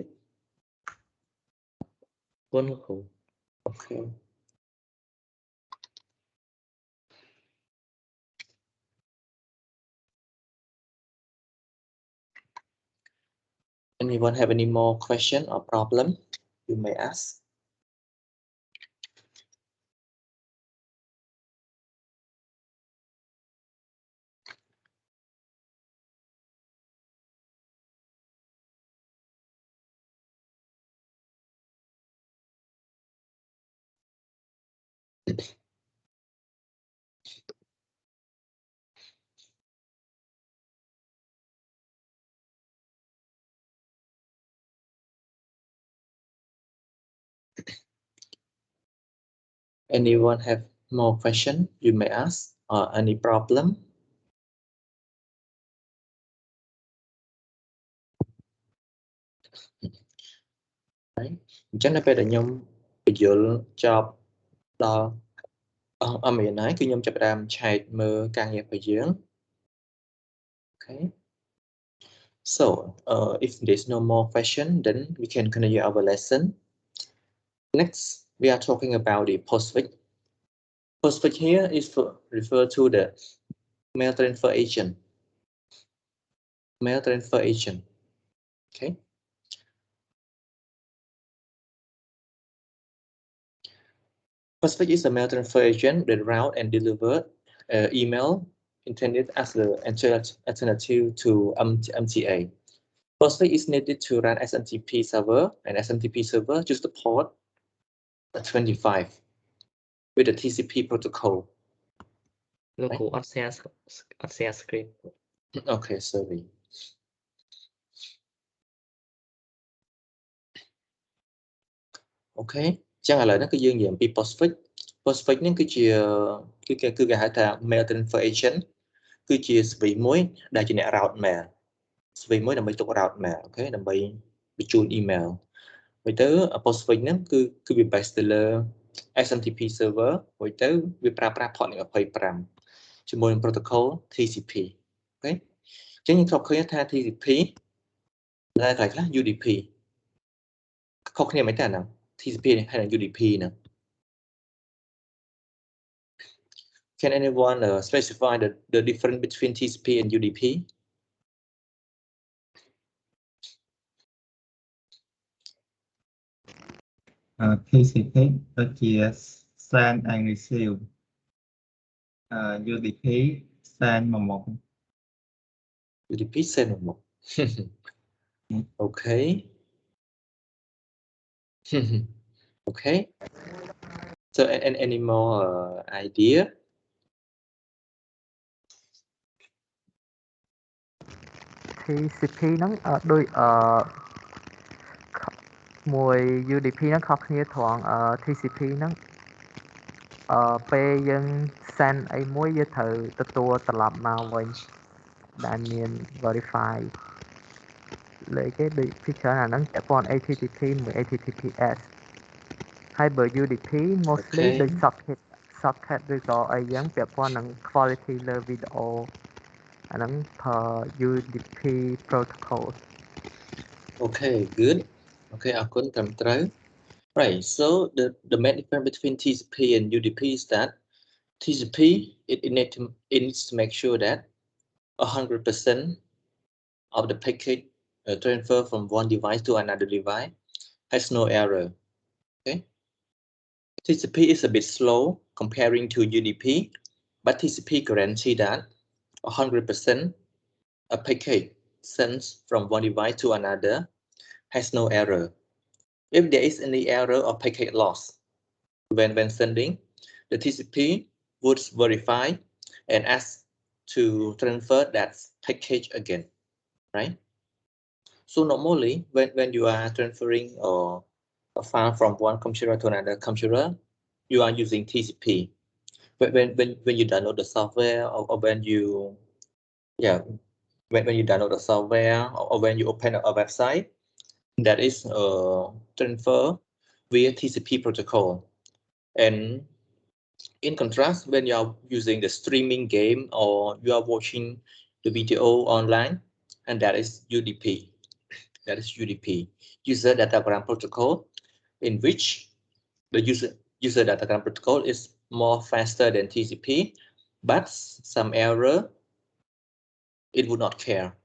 S5: គុណលោកគ្រូ
S1: អូខេ Anyone have any more question or problem you may ask? Anyone have more question you may ask or any problem? Đấy. អញ្ចឹងនៅពេលដែលខ្ញុំបញ្យល់ចប់ដល់អមរៀនហើយគឺខ្ញុំចាប់ផ្ដើមឆែកមើលការងាររបស់យើង Okay. So, if there's no more question, then we can continue our lesson. Next, we are talking about the postfix. Postfix here is refer to the mail transfer agent. Mail transfer agent. Okay. Postfix is a mail transfer agent that route and deliver email intended as the alternative to MTA. Postfix is needed to run SMTP server, and SMTP server use the port 25 with the TCP protocol.
S5: លោកគ្រូអត់ share screen
S1: Okay, sorry. Okay, chẳng hạn là nó cứ dương diện bị postfix. Postfix nó cứ chia cứ cái hai thằng mail transfer agent cứ chia vì mối đại chỉ nè route mail vì mối là mấy tục route mail, okay, là mấy bị chun email. Vậy tới postfix nó cứ bị paste lên SMTP server, vậy tới bị pra port này ở phải pram cho môi protocol TCP, okay. Chẳng những khâu khơi tha TCP là cái là UDP. Khâu này mấy thằng nào TCP này hay là UDP nè? Can anyone specify the difference between TCP and UDP?
S6: TCP is send and receive. UDP send một.
S1: UDP send một. Okay. Okay. So any more idea?
S2: TCP ហ្នឹងដូចមួយ UDP ហ្នឹងខុសគ្នាត្រង់TCP ហ្នឹងពេលយើង send អីមួយយើងត្រូវទទួលត្រឡប់មកវិញដែលមាន verify លើគេដូចពីច្រើនអាហ្នឹងពាក់ព័ន្ធ HTTP មួយ HTTPS ហើយបើ UDP mostly ដូច socket ឬក៏អីយ៉ាងពាក់ព័ន្ធនឹង quality លើ video អាហ្នឹង per UDP protocol.
S1: Okay, good. Okay,អរគុណត្រឹមត្រូវ Right, so the main difference between TCP and UDP is that TCP it needs to make sure that 100% of the packet transfer from one device to another device has no error. Okay, TCP is a bit slow comparing to UDP, but TCP guarantees that 100% a packet sent from one device to another has no error. If there is any error or packet loss when sending, the TCP would verify and ask to transfer that package again, right? So normally when you are transferring a file from one computer to another computer, you are using TCP. When you download the software or when you when you download the software or when you open a website, that is transfer via TCP protocol. And in contrast, when you are using the streaming game or you are watching the video online, and that is UDP. That is UDP, user datagram protocol, in which the user datagram protocol is more faster than TCP, but some error it would not care.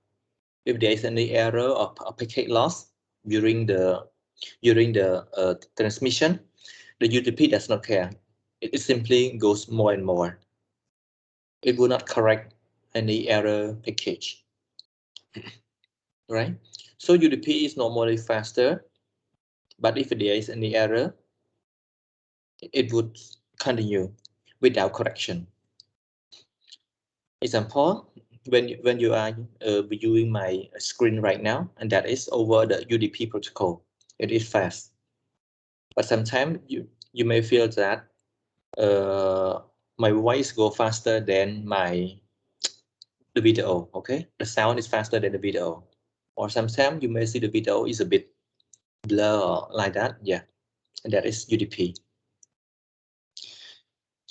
S1: If there is any error or packet loss during the transmission, the UDP does not care. It simply goes more and more. It will not correct any error package, right? So UDP is normally faster, but if there is any error, it would continue without correction. Example, when you are viewing my screen right now, and that is over the UDP protocol, it is fast. But sometimes you may feel that my voice go faster than the video. Okay, the sound is faster than the video, or sometimes you may see the video is a bit blur or like that. Yeah, and that is UDP.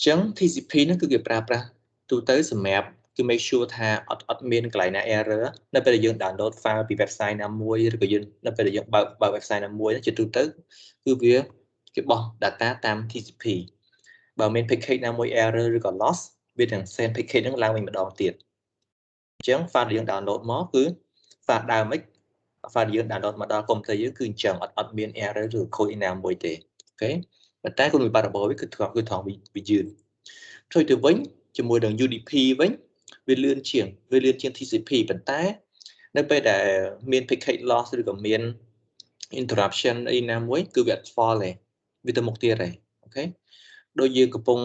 S1: ចឹង TCP ហ្នឹងគឺគេប្រើប្រាស់ទូទៅសម្រាប់គឺ make sure ថាអត់មានកន្លែងណា error នៅពេលដែលយើង download file ពី website ណាមួយឬក៏យើងនៅពេលដែលយើងបើក website ណាមួយជាទូទៅគឺវាគេបោះ data តាម TCP បើមាន packet ណាមួយ error ឬក៏ loss វានឹង send packet ហ្នឹងឡើងវិញម្ដងទៀតអញ្ចឹង file ដែលយើង download មកគឺ file ដើមហ្មិច file ដែលយើង download មកដល់ computer យើងគឺអញ្ចឹងអត់មាន error ឬខូចឯណាមួយទេអូខេប៉ុន្តែគុណវិបត្តិរបស់វាគឺត្រង់វាយឺនជួយទៅវិញជាមួយនឹង UDP វិញវាលឿនជាង TCP ប៉ុន្តែនៅពេលដែលមាន packet loss ឬក៏មាន interruption អីណាមួយគឺវាអត់ fall ទេវាទៅមុខទៀតហើយអូខេដូចយើងកំពុង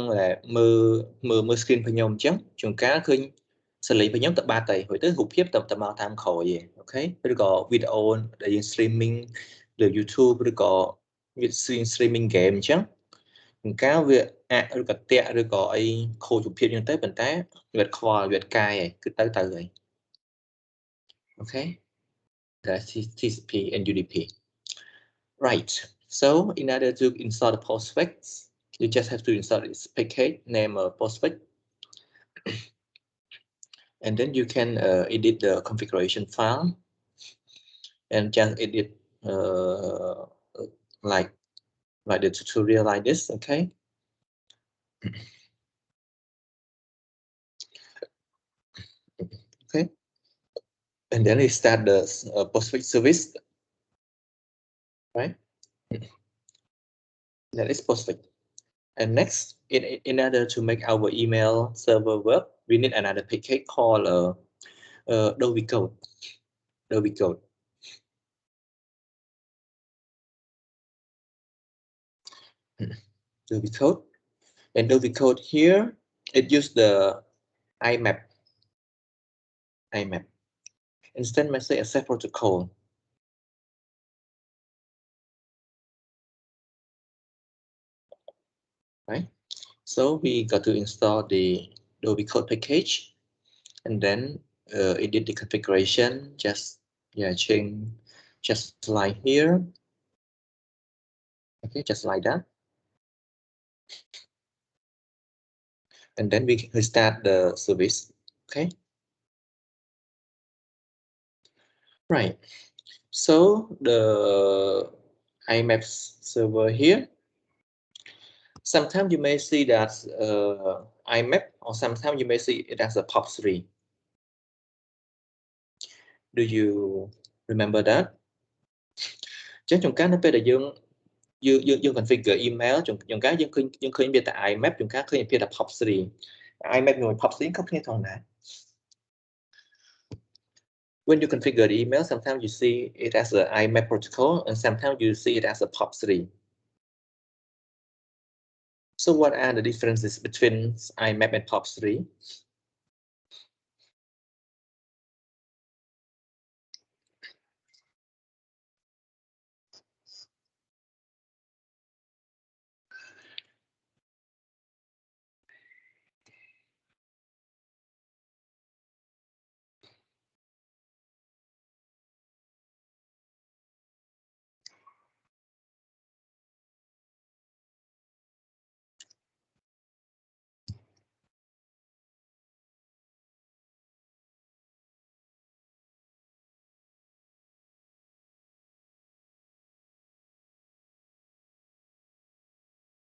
S1: មើល screen របស់ខ្ញុំអញ្ចឹងជួនកាលឃើញ xử lý với nhóm tập 3 tay hồi tới hụt hiếp tập tập màu tham khổ gì ok rồi có video để dùng streaming từ YouTube rồi có việc streaming game chứ cá việc rồi có tệ rồi có ai khổ chụp hiếp như tới bản té việc khoa việc cài cứ tới rồi ok that's TCP and UDP right so in order to install the PostFix you just have to install this package name PostFix and then you can edit the configuration file and just edit like the tutorial like this, okay? Okay, and then we start the PostFix service, right? That is PostFix. And next, in order to make our email server work, we need another package called Adobe Code. Adobe Code. Adobe Code. And Adobe Code here, it uses the IMAP. Instant Message Access Protocol. Right? So we got to install the Adobe Code package and then edit the configuration. Just change just like here. Okay, just like that. And then we start the service. Okay. Right. So the IMAP server here. Sometimes you may see that IMAP, or sometimes you may see it as a POP3. Do you remember that? Chắc chúng ta nó phải là dương configure email chúng ta dương khơi biệt tại IMAP chúng ta khơi biệt là POP3. IMAP ngồi POP3 không nghe thằng nào. When you configure the email, sometimes you see it as an IMAP protocol, and sometimes you see it as a POP3. So what are the differences between IMAP and POP3?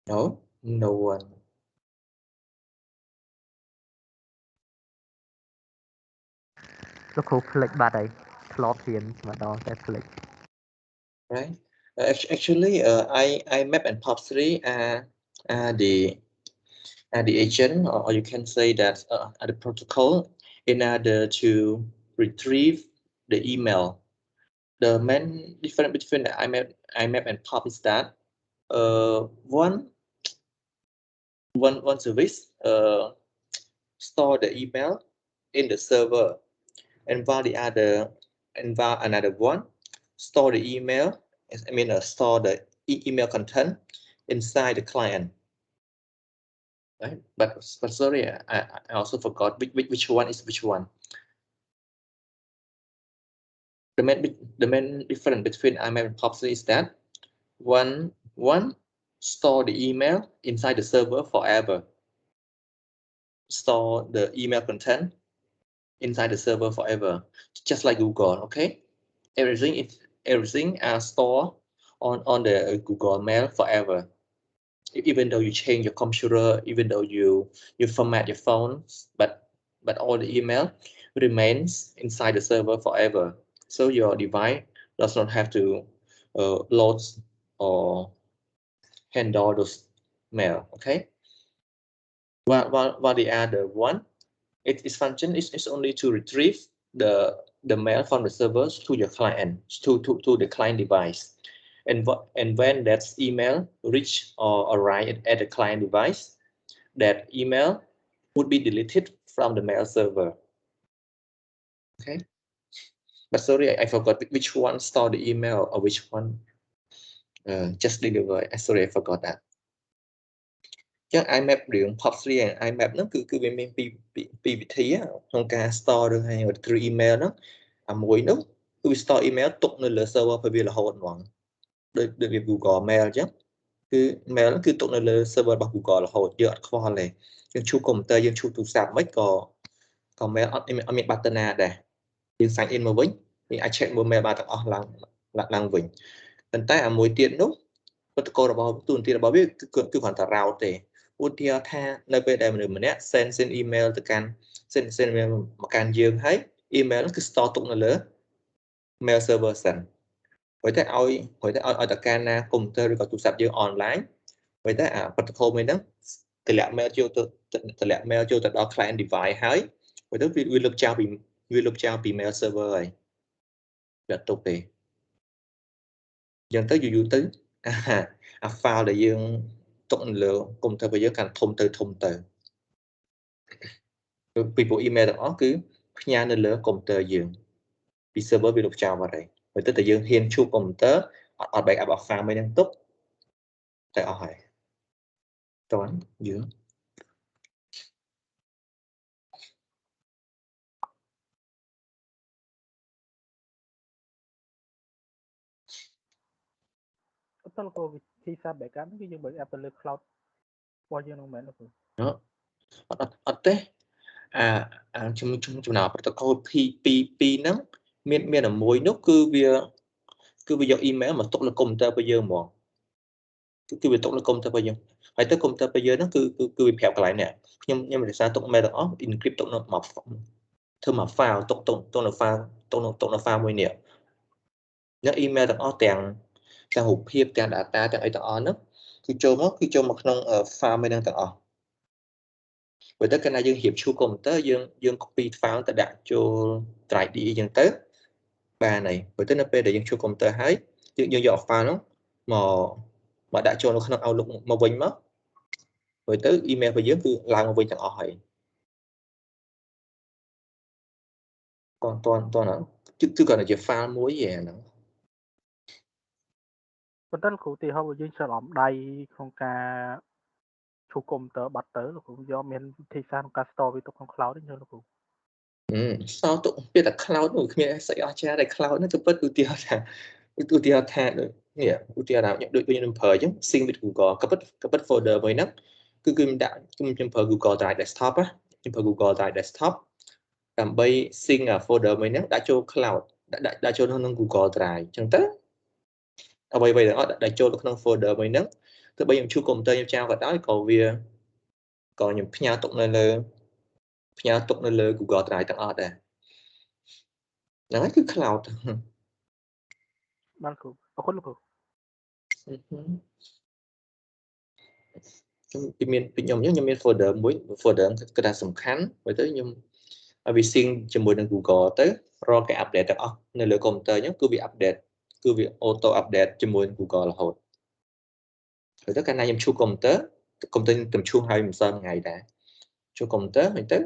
S1: No, no one.
S2: Look who click bad I clock him mà đó cái click.
S1: Right. Actually, IMAP and POP3 are the agent, or you can say that are the protocol in order to retrieve the email. The main difference between the IMAP and POP is that one service store the email in the server, and while another one store the email. Store the email content inside the client. Right, but sorry, I also forgot which one is which one. The main difference between IMAP and POP3 is that one store the email inside the server forever. Store the email content inside the server forever, just like Google. Okay, everything are stored on the Google Mail forever. Even though you change your computer, even though you format your phone, but all the email remains inside the server forever. So your device does not have to load or handle those mail. Okay. While the other one, its function is only to retrieve the mail from the servers to your client, to the client device. And when that email reach or arrive at the client device, that email would be deleted from the mail server. Okay, but sorry, I forgot which one store the email or which one just deliver. Sorry, I forgot that. ចឹង IMAP រឿង POP3 and IMAP ហ្នឹងគឺវាមានពីរវិធីក្នុងការ store រឿងហើយ through email ហ្នឹងអាមួយនោះគឺវា store email ទុកនៅលើ server របស់វារហូតហ្មងដូចវា Google Mail អញ្ចឹងគឺ mail គឺទុកនៅលើ server របស់ Google រហូតយើងអត់ខ្វល់ទេយើងឈូស computer យើងឈូសទូរស័ព្ទមិនក៏ mail អត់មាន button ណាដែរយើង sign in មកវិញយើងអាច check មើល mail បានទាំងអស់ឡើងវិញប៉ុន្តែអាមួយទៀតនោះឧបករណ៍របស់ទូរទស្សន៍របស់វាគឺគ្រាន់តែ route ទេឧទាហរណ៍ថានៅពេលដែលមនុស្សម្នាក់ send email ទៅកាន់ send email មកកាន់យើងហើយ email គឺ store ទុកនៅលើ mail server សិនព្រោះតែឲ្យតកាលណា computer ឬក៏ទូរស័ព្ទយើង online ព្រោះតែអា protocol មួយហ្នឹងតម្លាក់ mail ចូលទៅដល់ client device ហើយព្រោះទៅវាលុបចោលពី mail server ហើយវាអត់ទុកទេអញ្ចឹងទៅយូរទៅអា file ដែលយើងទុកនៅលើ computer របស់យើងកាន់ធំទៅពីព្រោះ email ទាំងអស់គឺផ្ញើនៅលើ computer យើងពី server វាលុបចោលបាត់ហើយព្រោះតែយើងហ៊ានឈូស computer អត់ backup file មួយហ្នឹងទុកតែអស់ហើយតោះយើង
S3: អត់ទៅលោកវិធីសាស្ត្រ backup គឺយើង backup ទៅលើ cloud របស់យើងនោះមែនលោក
S1: អត់ទេចំណោម protocol P2 ហ្នឹងមានមួយនោះគឺវាយក email មកទុកលើ computer របស់យើងហ្មងគឺវាទុកលើ computer របស់យើងហើយទៅ computer របស់យើងហ្នឹងគឺវាប្រាប់កន្លែងនេះខ្ញុំរក្សាទុក mail ទាំងអស់ encrypt ទុកនៅមកធ្វើមក file ទុកនៅ file មួយនេះញ៉ាំ email ទាំងអស់ទាំងរូបភាពទាំង data ទាំងអីទាំងអស់ហ្នឹងគឺចូលមកក្នុង file មួយហ្នឹងទាំងអស់ព្រោះតែកាលណាយើងរៀបឈូស computer យើង copy file ទៅដាក់ចូល drive D អញ្ចឹងទៅបានហើយព្រោះតែនៅពេលដែលយើងឈូស computer ហើយយើងយក file ហ្នឹងមកដាក់ចូលនៅក្នុង Outlook មកវិញមកព្រោះទៅ email របស់យើងគឺឡើងមកវិញទាំងអស់ហើយតន់គឺគាត់តែជា file មួយឯហ្នឹង
S3: ប៉ុន្តែលោកគ្រូទីហោយើងច្រឡំដៃក្នុងការឈូស computer បាត់ទៅលោកគ្រូយកមានវិធីសាស្ត្រក្នុងការ store វាទុកក្នុង cloud ទេលោកគ្រូ
S1: store ទុកពាក្យថា cloud នោះគ្មានស្អីអស្ចារ្យតែ cloud នោះទៅពិតឧទាហរណ៍ថានេះឧទាហរណ៍ថាដូចខ្ញុំប្រើអញ្ចឹង sync with Google ក៏ពិត folder មួយហ្នឹងគឺខ្ញុំដាក់ខ្ញុំប្រើ Google Drive Desktop ខ្ញុំប្រើ Google Drive Desktop ដើម្បី sync folder មួយហ្នឹងដាក់ចូល cloud ដាក់ចូលក្នុង Google Drive អញ្ចឹងទៅអ្វីទាំងអស់ដាក់ចូលក្នុង folder មួយហ្នឹងទោះបីខ្ញុំឈូស computer ខ្ញុំចោលក៏ដោយក៏ខ្ញុំផ្ញើទុកនៅលើ Google Drive ទាំងអស់ដែរហ្នឹងហើយគឺ cloud
S3: បានគ្រូអរគុណលោកគ្រូ
S1: ខ្ញុំមាន folder មួយ folder គឺថាសំខាន់ព្រោះទៅខ្ញុំឲ្យវា sync ជាមួយនឹង Google ទៅរាល់ការ update ទាំងអស់នៅលើ computer ហ្នឹងគឺវា update គឺវា auto update ជាមួយនឹង Google រហូតព្រោះទៅកាលណាខ្ញុំឈូស computer ខ្ញុំឈូសហើយមិនសល់ថ្ងៃដែរឈូស computer ហើយទៅ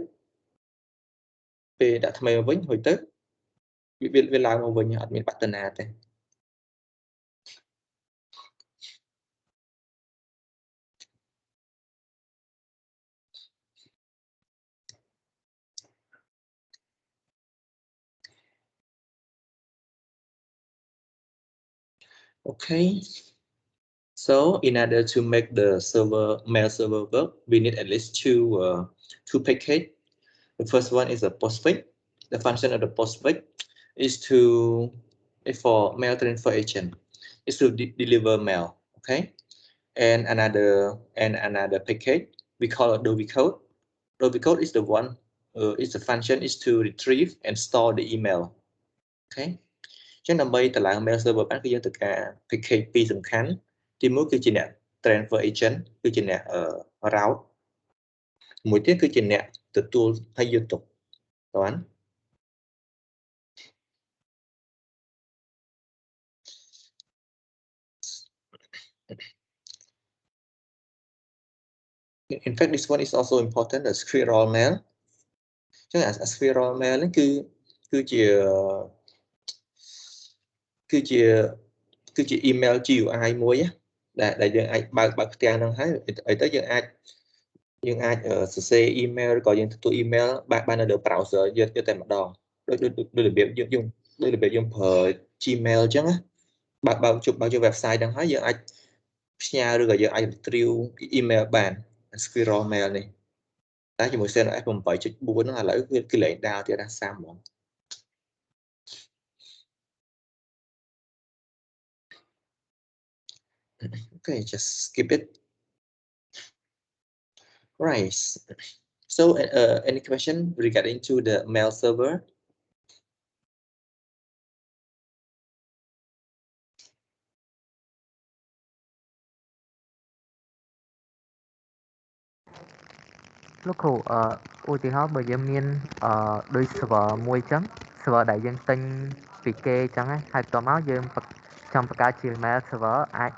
S1: ពេលដាក់ថ្មីមកវិញហើយទៅវាឡើងមកវិញអត់មានបាត់តាណាទេOkay, so in order to make the mail server work, we need at least two packages. The first one is a postfix. The function of the postfix is for mail transfer agent is to deliver mail. Okay, and another package we call it dovecode. Dovecode is the one. Is the function is to retrieve and store the email. Okay. ចឹងដើម្បីតម្លើង mail server បានគឺយើងត្រូវការ package ពីរសំខាន់ទីមួយគឺជាអ្នក transfer agent គឺជាអ្នក route មួយទៀតគឺជាអ្នកទទួលហើយយកទុកតើ In fact this one is also important the spiral mail ចឹង spiral mail ហ្នឹងគឺ គឺជា email GUI មួយដែលយើងអាចបើកផ្ទាំងហ្នឹងហើយទៅយើងអាចសរសេរ email ឬក៏យើងទទួល email បាននៅលើ browser យកតែម្ដងដូចរបៀបយើងប្រើ Gmail អញ្ចឹងណាបើជួប website ហ្នឹងហើយយើងអាចផ្ញើឬក៏យើងអាច retrieve email បាន spiral mail នេះតែជាមួយ CNF 8.4 ហ្នឹងឥឡូវគឺលែងដើរទៀតណាសាមហ្មង Okay, just skip it. Right. So, any question regarding to the mail server?
S2: Lúc khổ ui thì họ bởi dân miên đôi server mùi chấm server đại dân tinh vì kê chẳng ấy hay tòa máu dân trong tất cả chiều mail server ai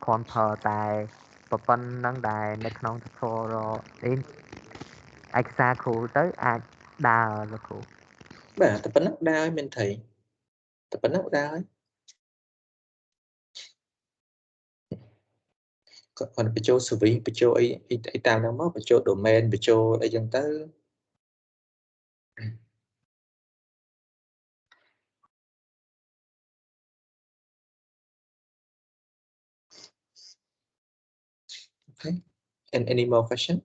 S2: còn thờ tại và phân nâng đài next nông thật phô rồi đến ai xa khổ tới ai đà là khổ
S1: Bà tập bắn nắp đao ấy mình thấy tập bắn nắp đao ấy còn bị cho xử lý bị cho ấy tao nó mất bị cho domain bị cho ấy dân tới okay and any more question?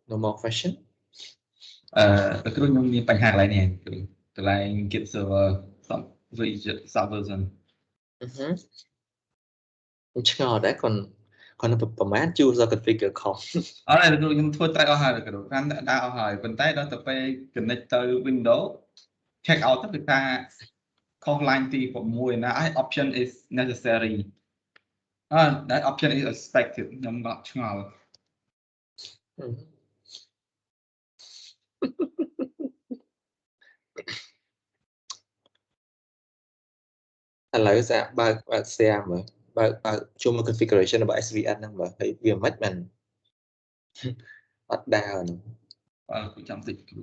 S1: No more question.
S4: គ្រូខ្ញុំមានបញ្ហាកន្លែងនេះគ្រូកន្លែង Git server subversion
S1: ឆ្ងល់ដែរcònប្រហែល user configure ខុស
S4: អត់ទេគ្រូខ្ញុំធ្វើត្រេកអស់ហើយគ្រូតាមដាក់អស់ហើយប៉ុន្តែដល់ទៅពេល connect ទៅ Windows check out ទៅគឺថាខុស line ទី6ណា option is necessary that option is expected ខ្ញុំក៏ឆ្ងល់ ឥឡូវសាបើក share មើលបើកជុំ configuration របស់ SVN ហ្នឹងមើលហើយវាមិនមែនអត់ដើរហ្នឹងគ្រូចាំតិចគ្រូ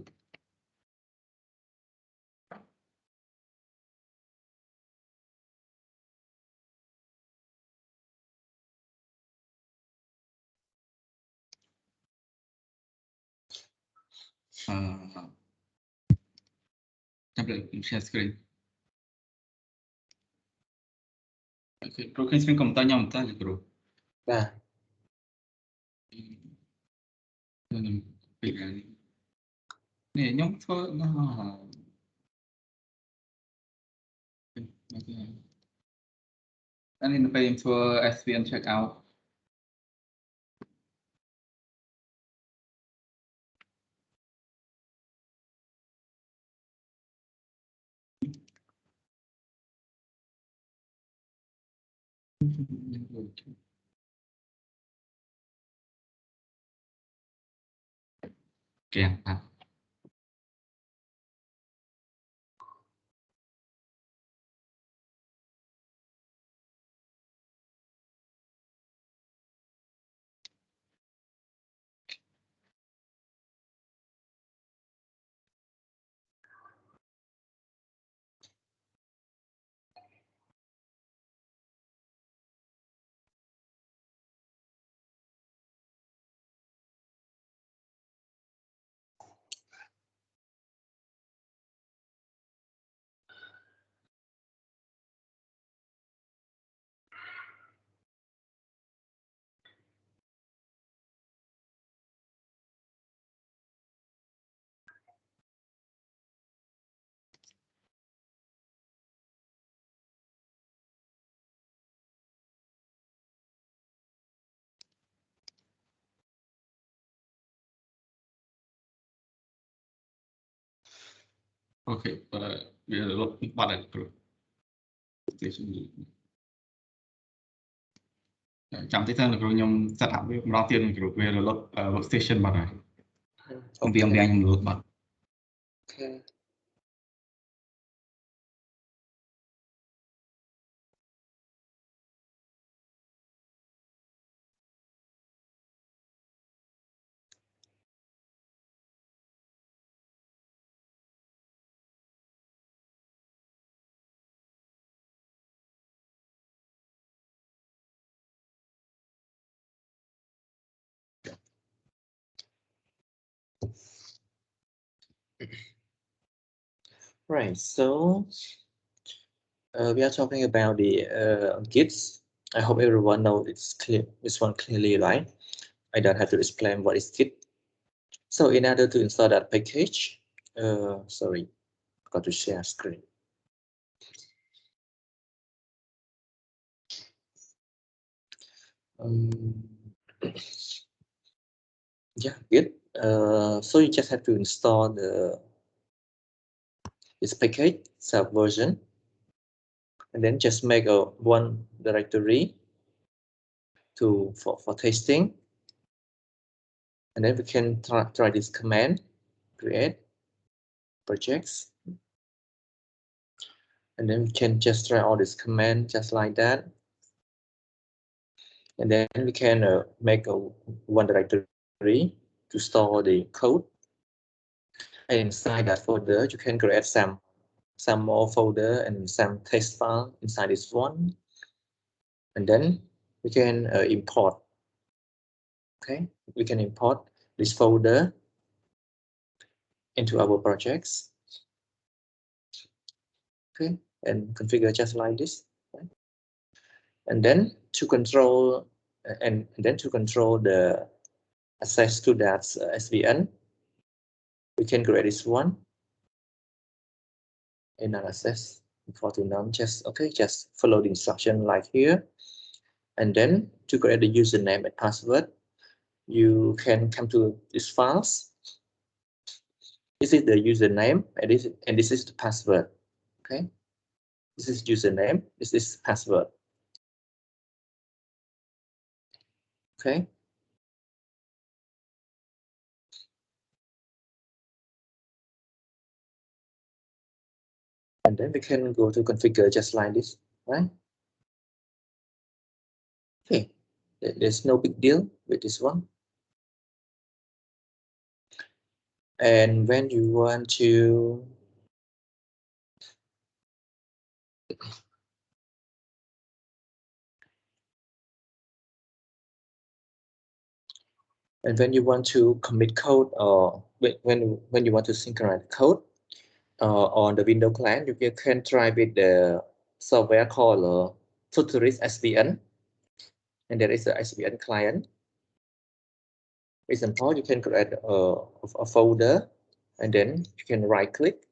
S4: ចាំលើ share screen អូខេគ្រូឃើញ screen កុំព្យូទ័រខ្ញុំតើគ្រូ
S1: បាទ
S4: ខ្ញុំពីខាងនេះខ្ញុំធ្វើអានេះនៅពេលខ្ញុំធ្វើ SVN check out kèm Okay, វាលុបបាត់ហើយគ្រូចាំតិចទៅលោកគ្រូខ្ញុំ set up វាម្ដងទៀតគ្រូវាលុប workstation បាត់ហើយអំពីខ្ញុំលុបបាត់
S1: Okay. Right, so we are talking about the Git. I hope everyone knows it's clear, this one clearly, right? I don't have to explain what is Git. So in order to install that package, sorry, got to share screen. Yeah, Git. So you just have to install this package subversion, and then just make a one directory for testing, and then we can try this command, create projects, and then we can just try all this command just like that, and then we can make a one directory to store the code, and inside that folder you can create some more folder and some text file inside this one, and then we can import. Okay, we can import this folder into our projects. Okay, and configure just like this, right? And then to control and then to control the access to that SVN, we can create this one in an access for to none. Just okay, just follow the instruction like here, and then to create the username and password, you can come to these files. This is the username, and this is the password. Okay, this is username, this is password. Okay, and then we can go to configure just like this, right? Okay, there's no big deal with this one. And when you want to commit code, or when you want to synchronize code on the Windows client, you can try with the software called Futurist SVN, and there is a SVN client. For example, you can create a folder, and then you can right click,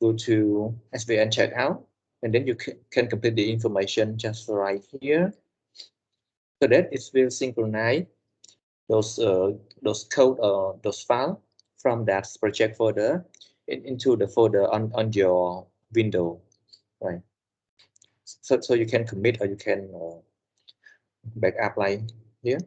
S1: go to SVN checkout, and then you can complete the information just right here, so that it will synchronize those code or those files from that project folder into the folder on your window, right? So you can commit or you can back up like here.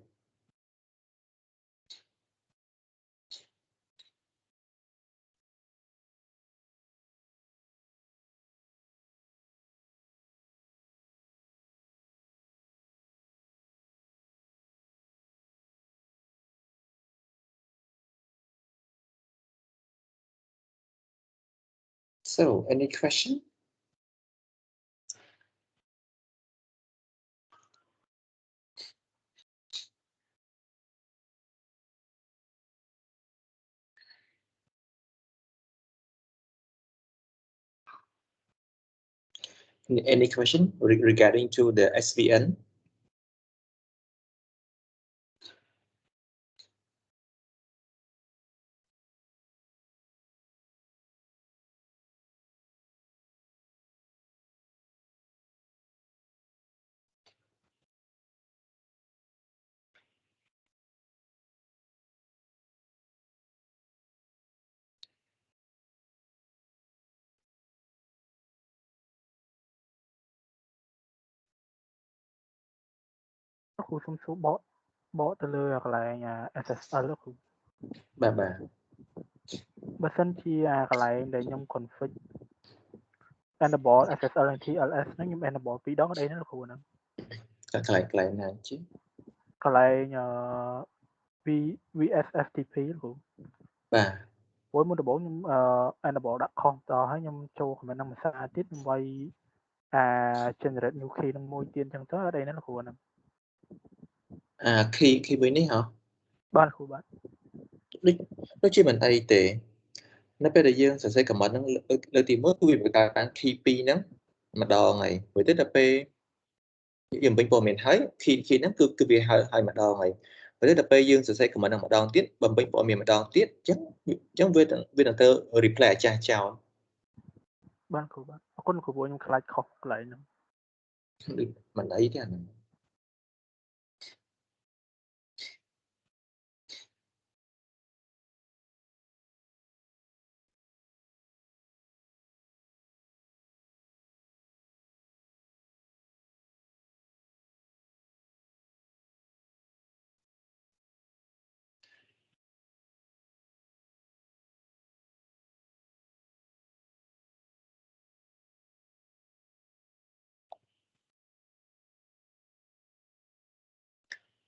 S1: So any question? Any question regarding to the SVN?
S3: khu xung số bỏ từ lừa hoặc là nhà SSL đó khu
S1: bà
S3: bớt sân chi cái lại để nhung config enable SSL TLS nó nhung enable vì đó ở đây nó là khu nữa
S1: cái lại nào chứ
S3: cái lại nhờ VSFTP khu
S1: bà
S3: với một bộ nhung enable đặt con to hay nhung cho mình nằm xa tiếp nhung quay generate nhiều khi nó môi tiền chẳng tới ở đây nó là khu nữa
S1: khi mới ní hả
S3: ba là khu bạn
S1: nó chỉ mình tay tệ nó bây giờ dương sẽ cầm nó lời tìm mất quy về cả khi pi nó mà đo này với tức là p dùng bên bộ mình thấy khi nó cứ việc hai mà đo này với tức là p dương sẽ cầm nó mà đo tiết bằng bên bộ mình mà đo tiết giống với đằng tơ reply chào
S3: ban khu bạn con khu bộ nhung khai khóc lại nữa
S1: mình ấy thế này.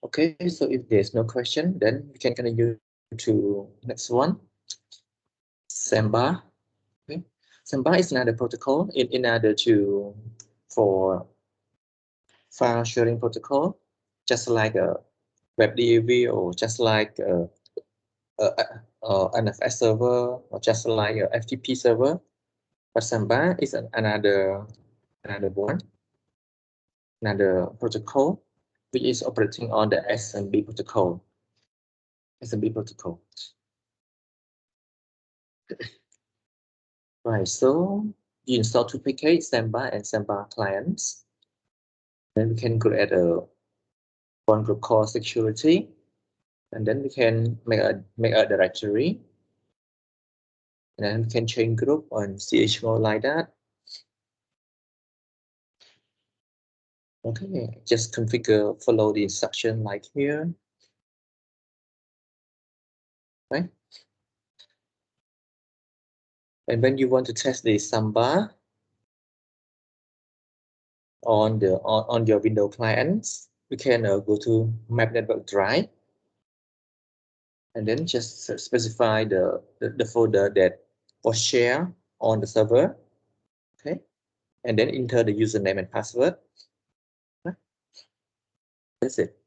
S1: Okay, so if there's no question, then we can continue to next one. Samba. Okay. Samba is another protocol in order for file sharing protocol, just like a WebDAV or just like a NFS server or just like a FTP server. But Samba is another one, another protocol which is operating on the SMB protocol. SMB protocol. Right, so you install two packages, Samba and Samba clients. Then we can create one group called security, and then we can make a directory. And then we can change group on chmod like that. Okay, just configure, follow the instruction like here. Right? And when you want to test the Samba on your Windows clients, we can go to Map Network Drive, and then just specify the folder that was shared on the server. Okay, and then enter the username and password. That's it.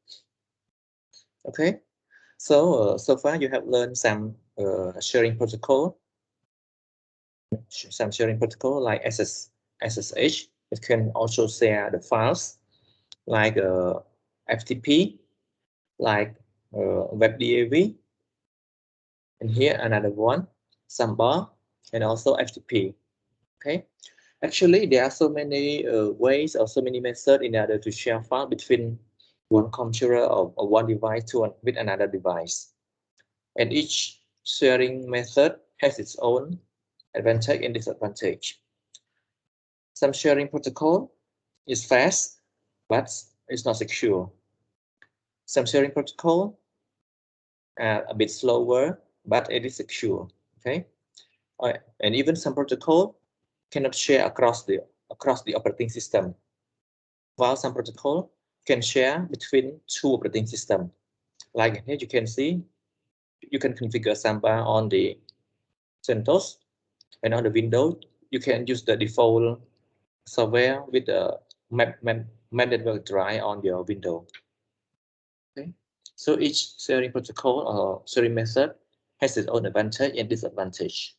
S1: Okay, so so far you have learned some sharing protocol. Some sharing protocol like SSH. It can also share the files like FTP, like WebDAV, and here another one, Samba, and also FTP. Okay, actually there are so many ways or so many methods in order to share file between one computer or one device with another device, and each sharing method has its own advantage and disadvantage. Some sharing protocol is fast, but it's not secure. Some sharing protocol are a bit slower, but it is secure. Okay, and even some protocol cannot share across the operating system, while some protocol can share between two operating systems. Like here you can see, you can configure Samba on the CentOS, and on the Windows you can use the default software with the Map Network Drive on your Windows. Okay, so each sharing protocol or sharing method has its own advantage and disadvantage.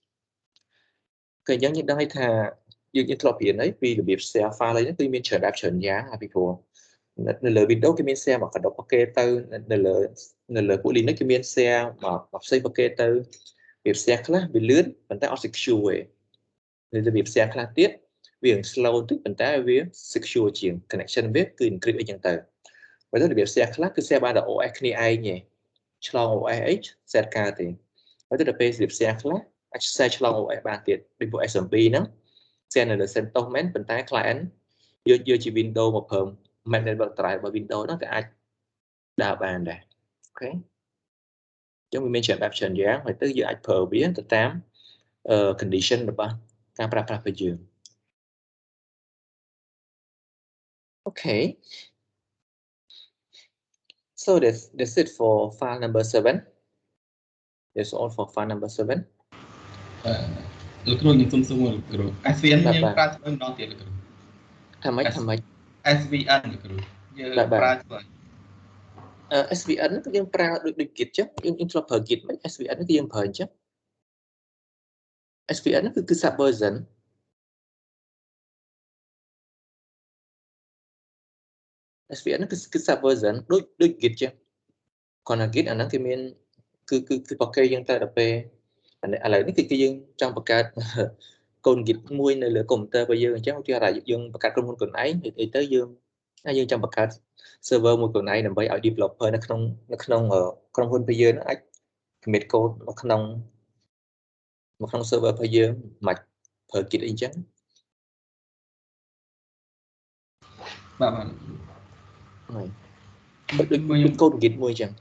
S1: Okay, giống như đây thà như thọ biển ấy vì là việc share file lấy tuy nhiên trở đáp chuẩn giá à people lời Windows cái miếng share mà phải đọc ok từ lời của Linux cái miếng share mà xây ok từ việc share khác bị lướt mình ta secure nên việc share khác tiết việc slow tức mình ta việc secure chuyện connection biết cứ encrypt ở chân từ vậy đó là việc share khác cứ share ba là OS này ai nhỉ slow OS share thì vậy đó là việc share khác share slow OS ba tiết đi bộ SMB nó share là CentOS mình ta client យកជា Windows មកព្រម Map Network Drive របស់ Windows ហ្នឹងគេអាច đa bàn đây. Ok. Chúng mình mention option dáng phải tới giờ ạch phở biến từ 8 condition được ba ta pra phải dương. Okay. So that's it for file number 7. That's all for file number 7.
S4: Lực rồi những thông số lực rồi. SVN nhưng pra tới nó tiền lực rồi.
S1: Tham mấy
S4: SVN lực rồi. Như pra tới.
S1: SVN nóยังpra được kit chứ, nhưng cho phở kit mấy SVN nóยังphở chứ. SVN nó cứ sub version. SVN nó cứ sub version đôi kit chứ. Còn là kit anh nó thì mình cứ bọc cây dân ta đập về anh lại nó cái dân trong bậc cát cồn kit mui nơi lửa computer bây giờ chắc chưa là dân bậc cát trong con ấy thì tới dương trong bậc cát server một con ấy nằm bay ở developer nó không ở trong hơn bây giờ nó ách commit code nó không server bây giờ mạch thời kit anh chắc
S4: bạn
S1: này đừng code kit mui chẳng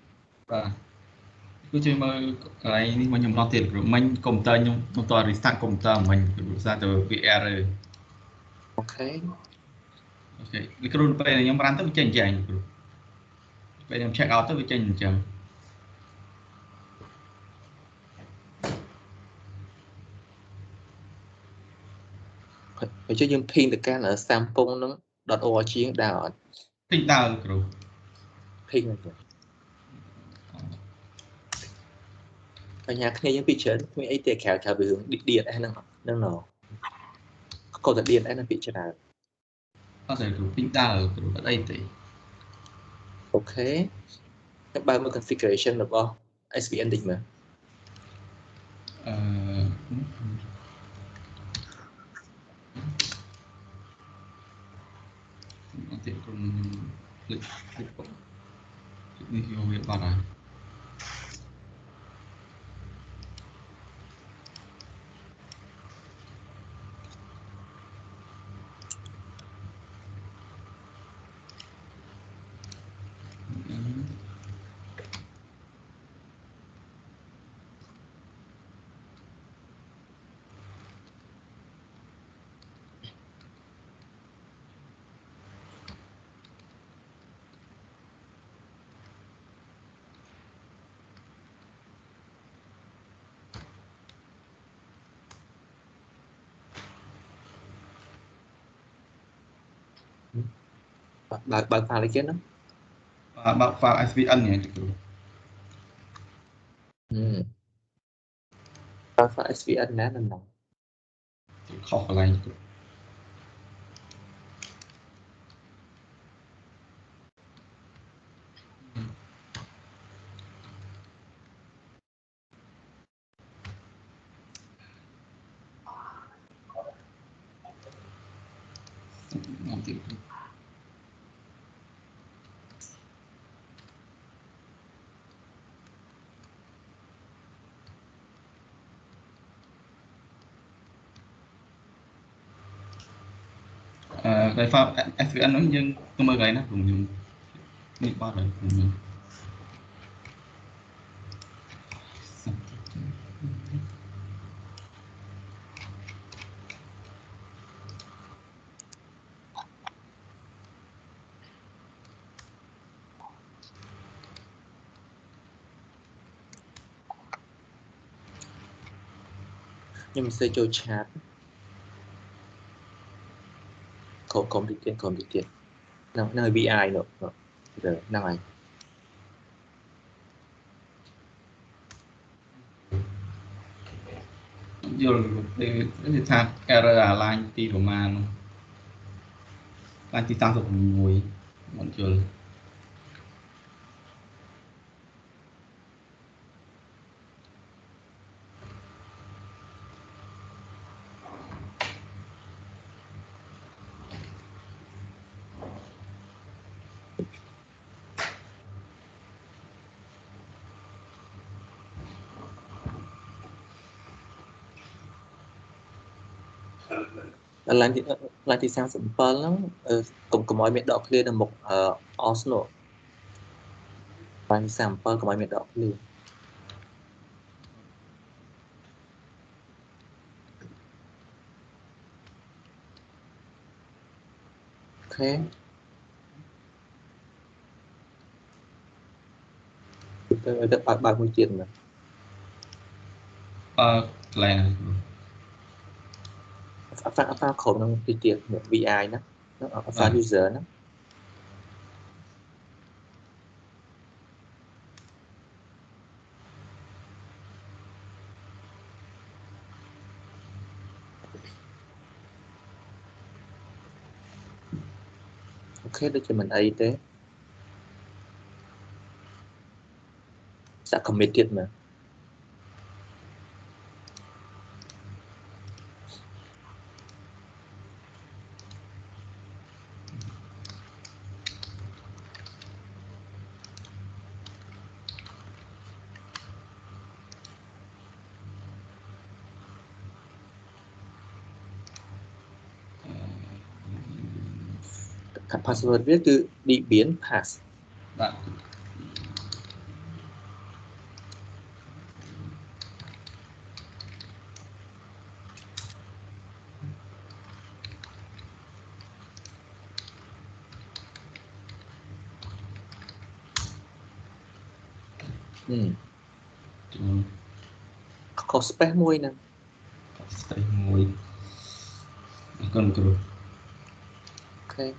S4: cứ chơi mơ cái mà nhầm lo tiền rồi mình computer nhưng một toàn restart computer mình ra từ VR.
S1: Ok.
S4: Cái rule play này nhóm rắn tới chênh chênh rồi. Vậy em check out tới chênh chênh.
S1: Vậy chứ nhưng pin được cái là sample nó .org đào
S4: pin đào rồi.
S1: Pin rồi. Ở nhà khi những picture mình ấy để kéo về hướng điện hay năng nó câu thật điện ấy là picture nào
S4: có thể được pin đào rồi ở đây thì
S1: ok các bạn mới configuration được không SVN định mà
S4: thì còn lịch nhiều việc bạn à
S1: bạn pha lấy chết đó
S4: bạn pha SVN nhỉ
S1: bạn pha SVN nè nè
S4: học lại cái pha SVN nó nhưng tôi mới gái nó cùng dùng đi qua rồi cùng dùng
S1: nhưng mình sẽ cho chat không đi tiền nơi BI nữa giờ nào anh
S4: rồi thì thang error line ti của man line ti tăng được mùi bọn trường
S1: là thì sao simple lắm cùng mọi miệng đọc lên là một Oslo One example កុំឲ្យមានដកឃ្លា Okay. ទៅបើកមួយទៀតមើល
S4: client
S1: អត់ក្រុមនឹងទីទៀត VI ណាអត់ user ណា Okay ដូចជាមិនអីទេសាក់ commit ទៀតមើល password វាគឺ debian pass
S4: បាទ
S1: ខុស space មួយហ្នឹង
S4: space មួយអរគុណគ្រូ
S1: Okay.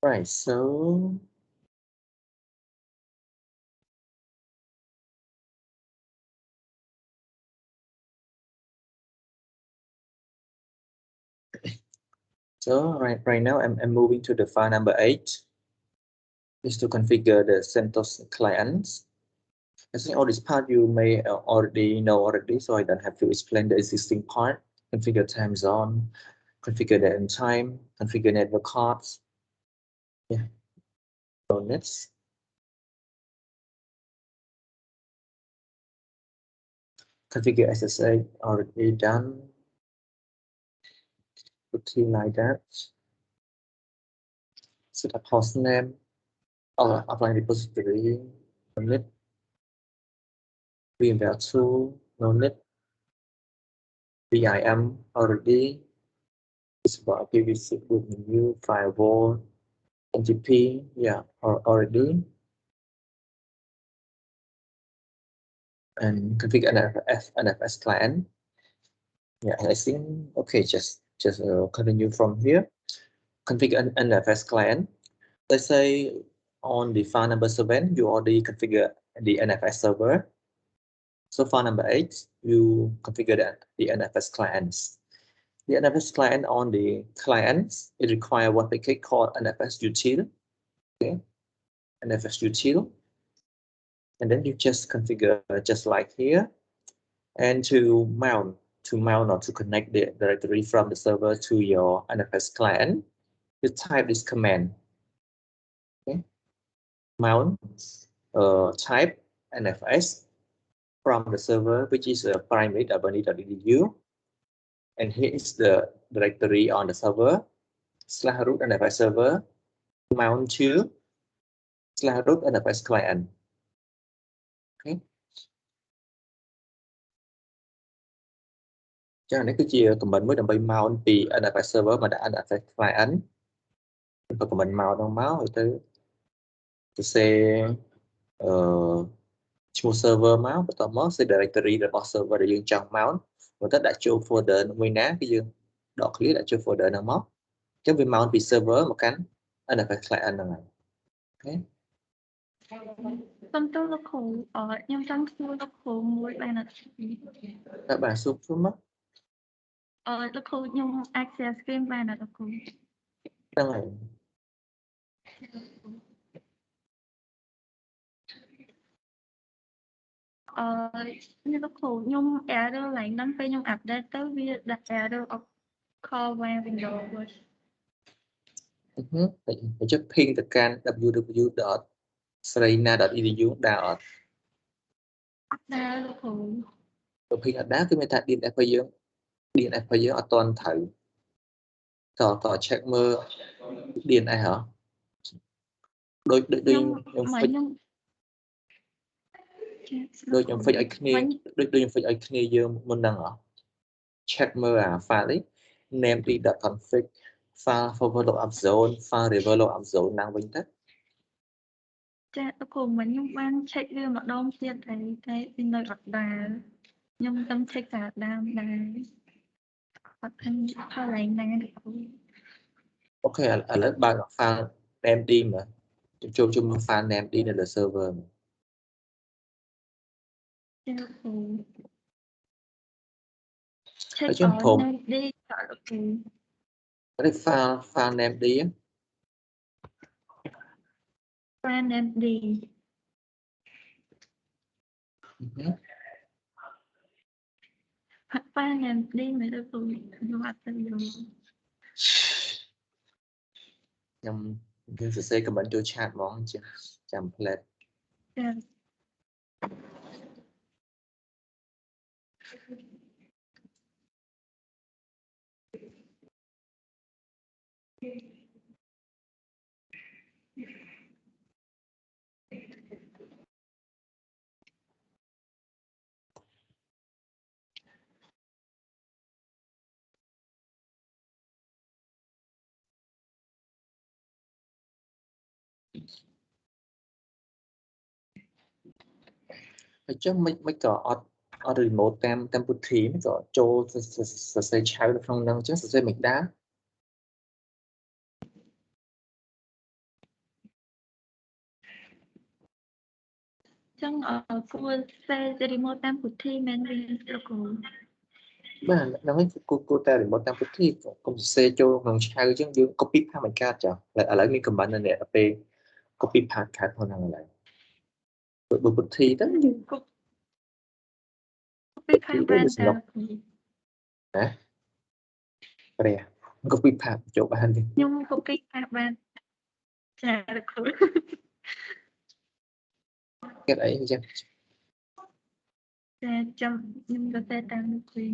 S1: Right, so right now I'm moving to the file number 8 is to configure the CentOS clients. I think all this part you may already know already, so I don't have to explain the existing part. Configure time zone, configure the end time, configure network cards. Yeah. So next. Configure SSA already done. Routine like that. Set up host name or apply repository. No need. VMware tool. No need. VIM already. It's about PVC with new firewall. NGP, yeah, already. And configure NFS client. Yeah, I think okay. Just continue from here. Configure an NFS client. Let's say on the file number 7, you already configure the NFS server. So file number 8, you configure the NFS clients. The NFS client on the clients, it requires what we call NFS util. Okay, NFS util. And then you just configure just like here. And to mount or to connect the directory from the server to your NFS client, you type this command. Okay, mount type NFS from the server, which is primary.bernie.edu, and here is the directory on the server /root NFS server mount to /root NFS client. Okay. ចឹងនេះគឺជា command មួយដើម្បី mount ពី NFS server មកដាក់ NFS client បើ command mount ហ្នឹងមកហើយទៅសរសេរឈ្មោះ server មកបន្ទាប់មក set directory របស់ server ដែលយើងចង់ mount មកទៅដាក់ចូល folder មួយណាគឺយើងដក clear ដាក់ចូល folder ហ្នឹងមកអញ្ចឹងវា mount ពី server មកកាន់ NFS client ហ្នឹងហើយអូខេ
S7: សំទោសលោកគ្រូខ្ញុំចង់សួរលោកគ្រូមួយបានអត់
S1: បាទសួរមក
S7: លោកគ្រូខ្ញុំ access screen បានអត់លោកគ្រូ
S1: ហ្នឹងហើយ
S7: លោកគ្រូខ្ញុំ error ឡើងហ្នឹងពេលខ្ញុំ update ទៅវាដាក់ error of call via Windows
S1: ចុច ping ទៅកាន់ www.sreina.edu ដែរអត់
S7: ដែរលោកគ្រូ
S1: ping អត់ដែរគឺមានថា DNS របស់យើង DNF របស់យើងអត់ទាន់ត្រូវត check មើល DNF ហ៎ដូចខ្ញុំ fix ដូចខ្ញុំ fix ឲ្យគ្នាដូចខ្ញុំ fix ឲ្យគ្នាយើងមុនហ្នឹងហ៎ check មើលអា file នេះ named.config file forward lookup zone file reverse lookup zone ឡើងវិញទៅ
S7: ចាលោកគ្រូមិញខ្ញុំបាន check វាម្ដងទៀតតែវានៅអត់ដែរខ្ញុំទៅ check តាដើមដែរអត់ឃើញកន្លែងណាទេគ្រូ
S1: អូខេឥឡូវបើក file named មើលចូលជុំ file named នៅលើ server
S7: ចាលោកគ្រូ
S1: check
S7: ឲ្យខ្ញុំ named តើលោកគ្រូ
S1: នេះ file named
S7: file named file named មែនលោកគ្រូខ្ញុំអត់ទៅយល់
S1: ខ្ញុំសរសេរ comment ចូល chat ហ្មងចាំផ្លែត
S7: ចា
S1: អញ្ចឹងមិនក៏អត់ remote តាមពុទ្ធីមិនក៏ចូលសរសេរឆៅនៅក្នុងហ្នឹងអញ្ចឹងសរសេរមិនដែរ
S7: ចឹងគួរសេរ remote តាមពុទ្ធីមែនទេលោកគ្រូ
S1: បាទហ្នឹងឯងគួរតែ remote តាមពុទ្ធីកុំសរសេរចូលក្នុងឆៅអញ្ចឹងយើង copy ផាសមិនកើតចាឥឡូវមាន comment នៅនេះពេល copy ផាសកើតផងហ្នឹងឥឡូវបើពុទ្ធីទៅយើង
S7: copy ផាសបានតើ
S1: ណាព្រះ copy ផាសចូលបានទេ
S7: ខ្ញុំ copy ផាសបានចាលោកគ្រូ
S1: គិតអីអញ្ចឹង
S7: ចាចាំខ្ញុំសរសេរតាមលោកគ្រូ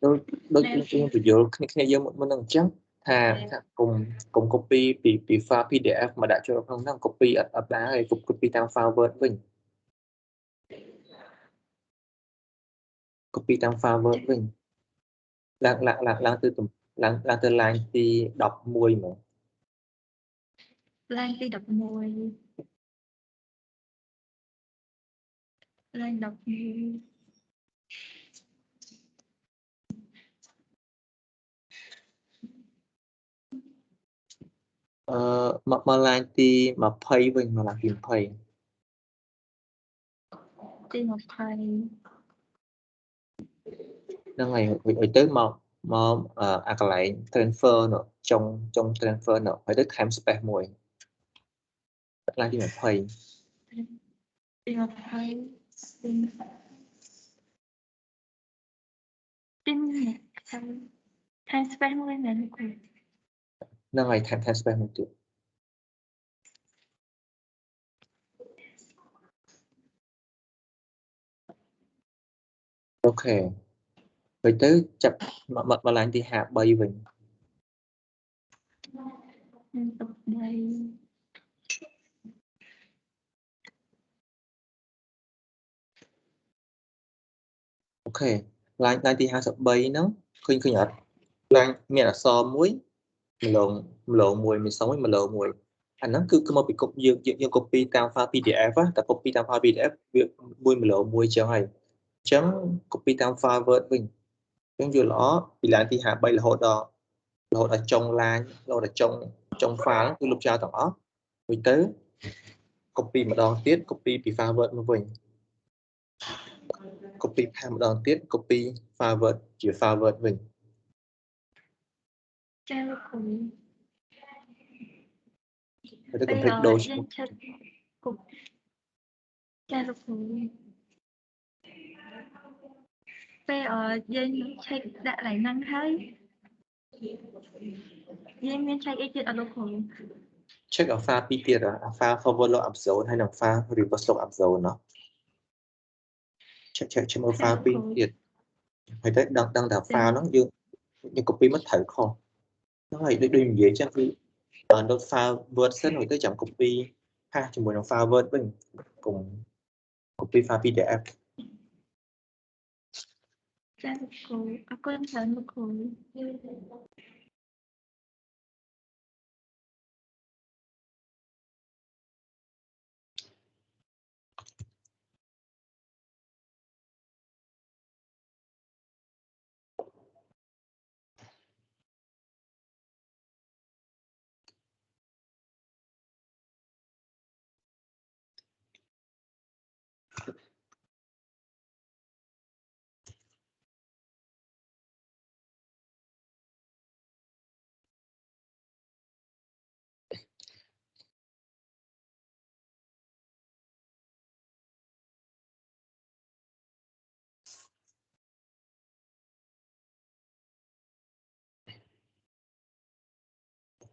S1: ដូចយើងបញ្យល់គ្នាយើងមុននឹងអញ្ចឹងថាកុំ copy ពី file PDF មកដាក់ចូលក្នុងហ្នឹង copy អត់ដែរហើយ copy តាម file Word វិញ copy តាម file Word វិញឡើងទៅ line ទី11មក
S7: line ទី11 line 11
S1: មក line ទី20វិញមក line ទី20ហ្នឹងហើយទៅមកអាកន្លែង transfer នោះចុង transfer នោះហើយទៅថែម space មួយ line ទី20
S7: ថែម space មួយមែនគ្រូ
S1: ហ្នឹងហើយថែម space មួយទៀតអូខេហើយទៅចាប់មក line ទី53វិញអូខេ line ទី53ហ្នឹងឃើញអត់ line មានអក្សរមួយម្លងមួយមានសងមួយម្លងមួយអាហ្នឹងគឺមកពីយើង copy តាម file PDF តែ copy តាម file PDF វាមួយម្លងមួយចឹងហើយអញ្ចឹង copy តាម file Word វិញអញ្ចឹងយល់ល្អពី line ទី53រហូតដល់ចុង line រហូតដល់ចុង file គឺលុបចោលទាំងអស់រួចទៅ copy ម្ដងទៀត copy ពី file Word មកវិញ copy ផាសម្ដងទៀត copy file Word ជា file Word វិញ
S7: ចាលោកគ្រូ
S1: ហើយទៅ complete ដូច
S7: ចាលោកគ្រូពេលយើង check ដាក់កន្លែងហ្នឹងហើយយើងមាន check អីទៀតអត់លោកគ្រូ
S1: check alpha p ទៀត alpha forward load up zone ហើយនិង alpha reverse load up zone เนาะ check មើល alpha 2 ទៀតហើយទៅដឹងតែ alpha ហ្នឹងយើង copy មកត្រូវខុសហ្នឹងហើយដូចនិយាយចឹងគឺ load file word សិនហើយទៅចាំ copy ផាសជាមួយនឹង file word វិញកុំ copy file PDF
S7: ចាលោកគ្រូអរគុណច្រើនលោកគ្រូ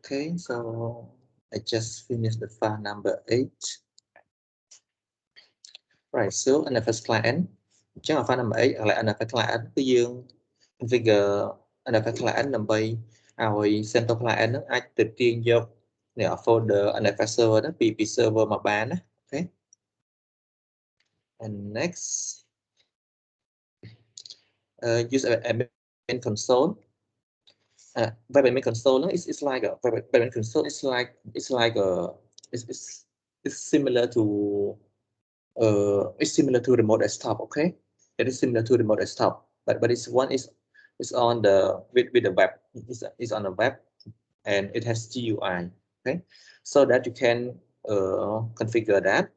S1: Okay, so I just finished the file number 8. Right, so NFS client. Chẳng file number 8 là NFS client cứ dương configure NFS client nằm bay our central client nó ai tự tiên vô nè folder NFS server đó PP server mà bán đó. Okay. And next use admin console. Web admin console it's like a web admin console it's similar to remote desktop. Okay, it is similar to remote desktop, but this one is on the with the web. Is on the web and it has GUI. Okay, so that you can configure that,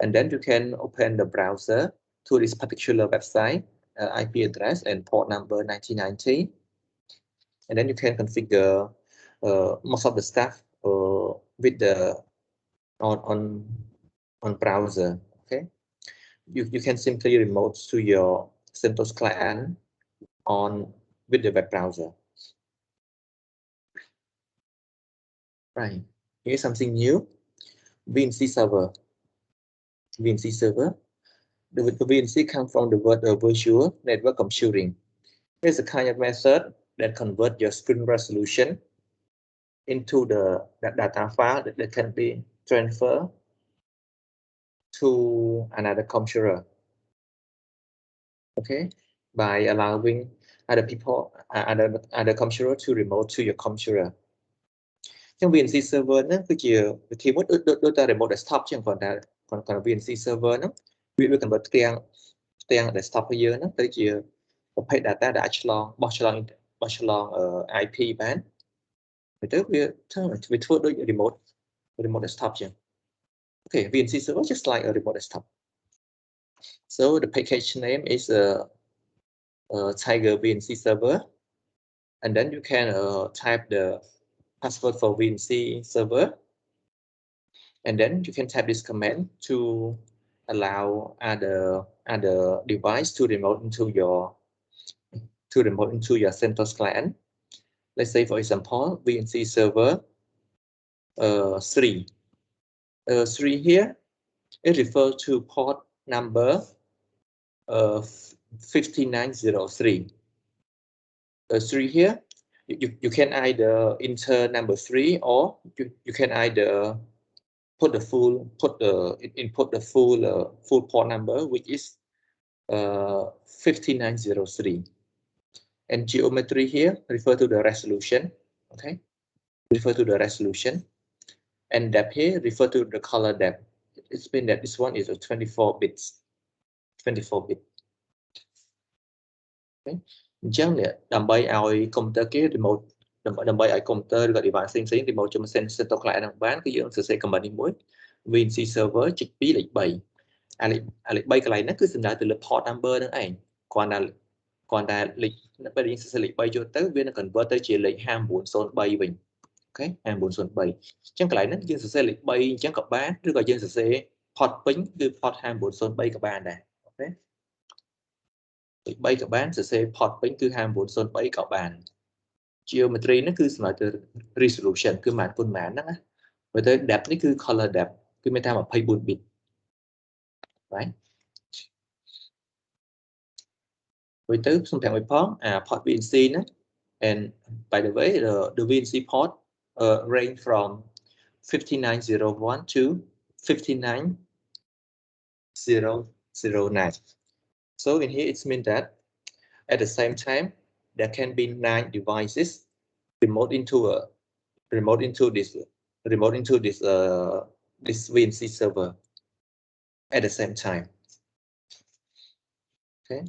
S1: and then you can open the browser to this particular website, IP address and port number 1990. And then you can configure most of the stuff with the on browser. Okay, you can simply remote to your CentOS client with the web browser. Right, here's something new. VNC server. VNC server. The VNC comes from the word virtual network computing. Here's a kind of method that convert your screen resolution into the data file that can be transferred to another computer. Okay, by allowing other people, other computer to remote to your computer. Trong VNC server nó cứ chỉ một đôi ta remote desktop chứ còn VNC server nó vì convert tiền desktop bây giờ nó tới chỉ một page data đã bỏ chlong IP bán rồi tới vì thua đôi remote desktop chứ. Okay, VNC server just like a remote desktop. So the package name is Tiger VNC server, and then you can type the password for VNC server, and then you can type this command to allow other device to remote into your CentOS client. Let's say, for example, VNC server 3. 3 here, it refers to port number 5903. 3 here, you can either enter number 3 or you can either input the full port number, which is 5903. And geometry here refer to the resolution. Okay, refer to the resolution, and depth here refer to the color depth. It's been that this one is a 24 bits. 24 bit. Okay. អញ្ចឹងដើម្បីឲ្យ computer គេ remote ដើម្បីឲ្យ computer ឬក៏ device ផ្សេងៗ remote ជាមួយ central client ហ្នឹងបានគឺយើងសរសេរ command នេះមួយ VNC server ចុច2លេខ 3 អាលេខ 3 កន្លែងហ្នឹងគឺសំដៅទៅលើ port number ហ្នឹងឯងគ្រាន់តែលេខពេលយើងសរសេរលេខ 3 ចូលទៅវានឹង convert ទៅជាលេខ 5903 វិញ អូខេ 5903 អញ្ចឹងកន្លែងហ្នឹងយើងសរសេរលេខ 3 អញ្ចឹងក៏បានឬក៏យើងសរសេរ port ពេញគឺ port 5903 ក៏បានដែរអូខេ 3 ក៏បានសរសេរ port ពេញគឺ 5903 ក៏បាន geometry ហ្នឹងគឺសំដៅទៅ resolution គឺប៉ុន្មានហ្នឹងណា với tới depth នេះគឺ color depth គឺមានថា24 bit right với tới xong thẳng với port port VNC đó and by the way the VNC port range from 5901 to 59009. So in here it means that at the same time there can be 9 devices remote into this VNC server at the same time. Okay.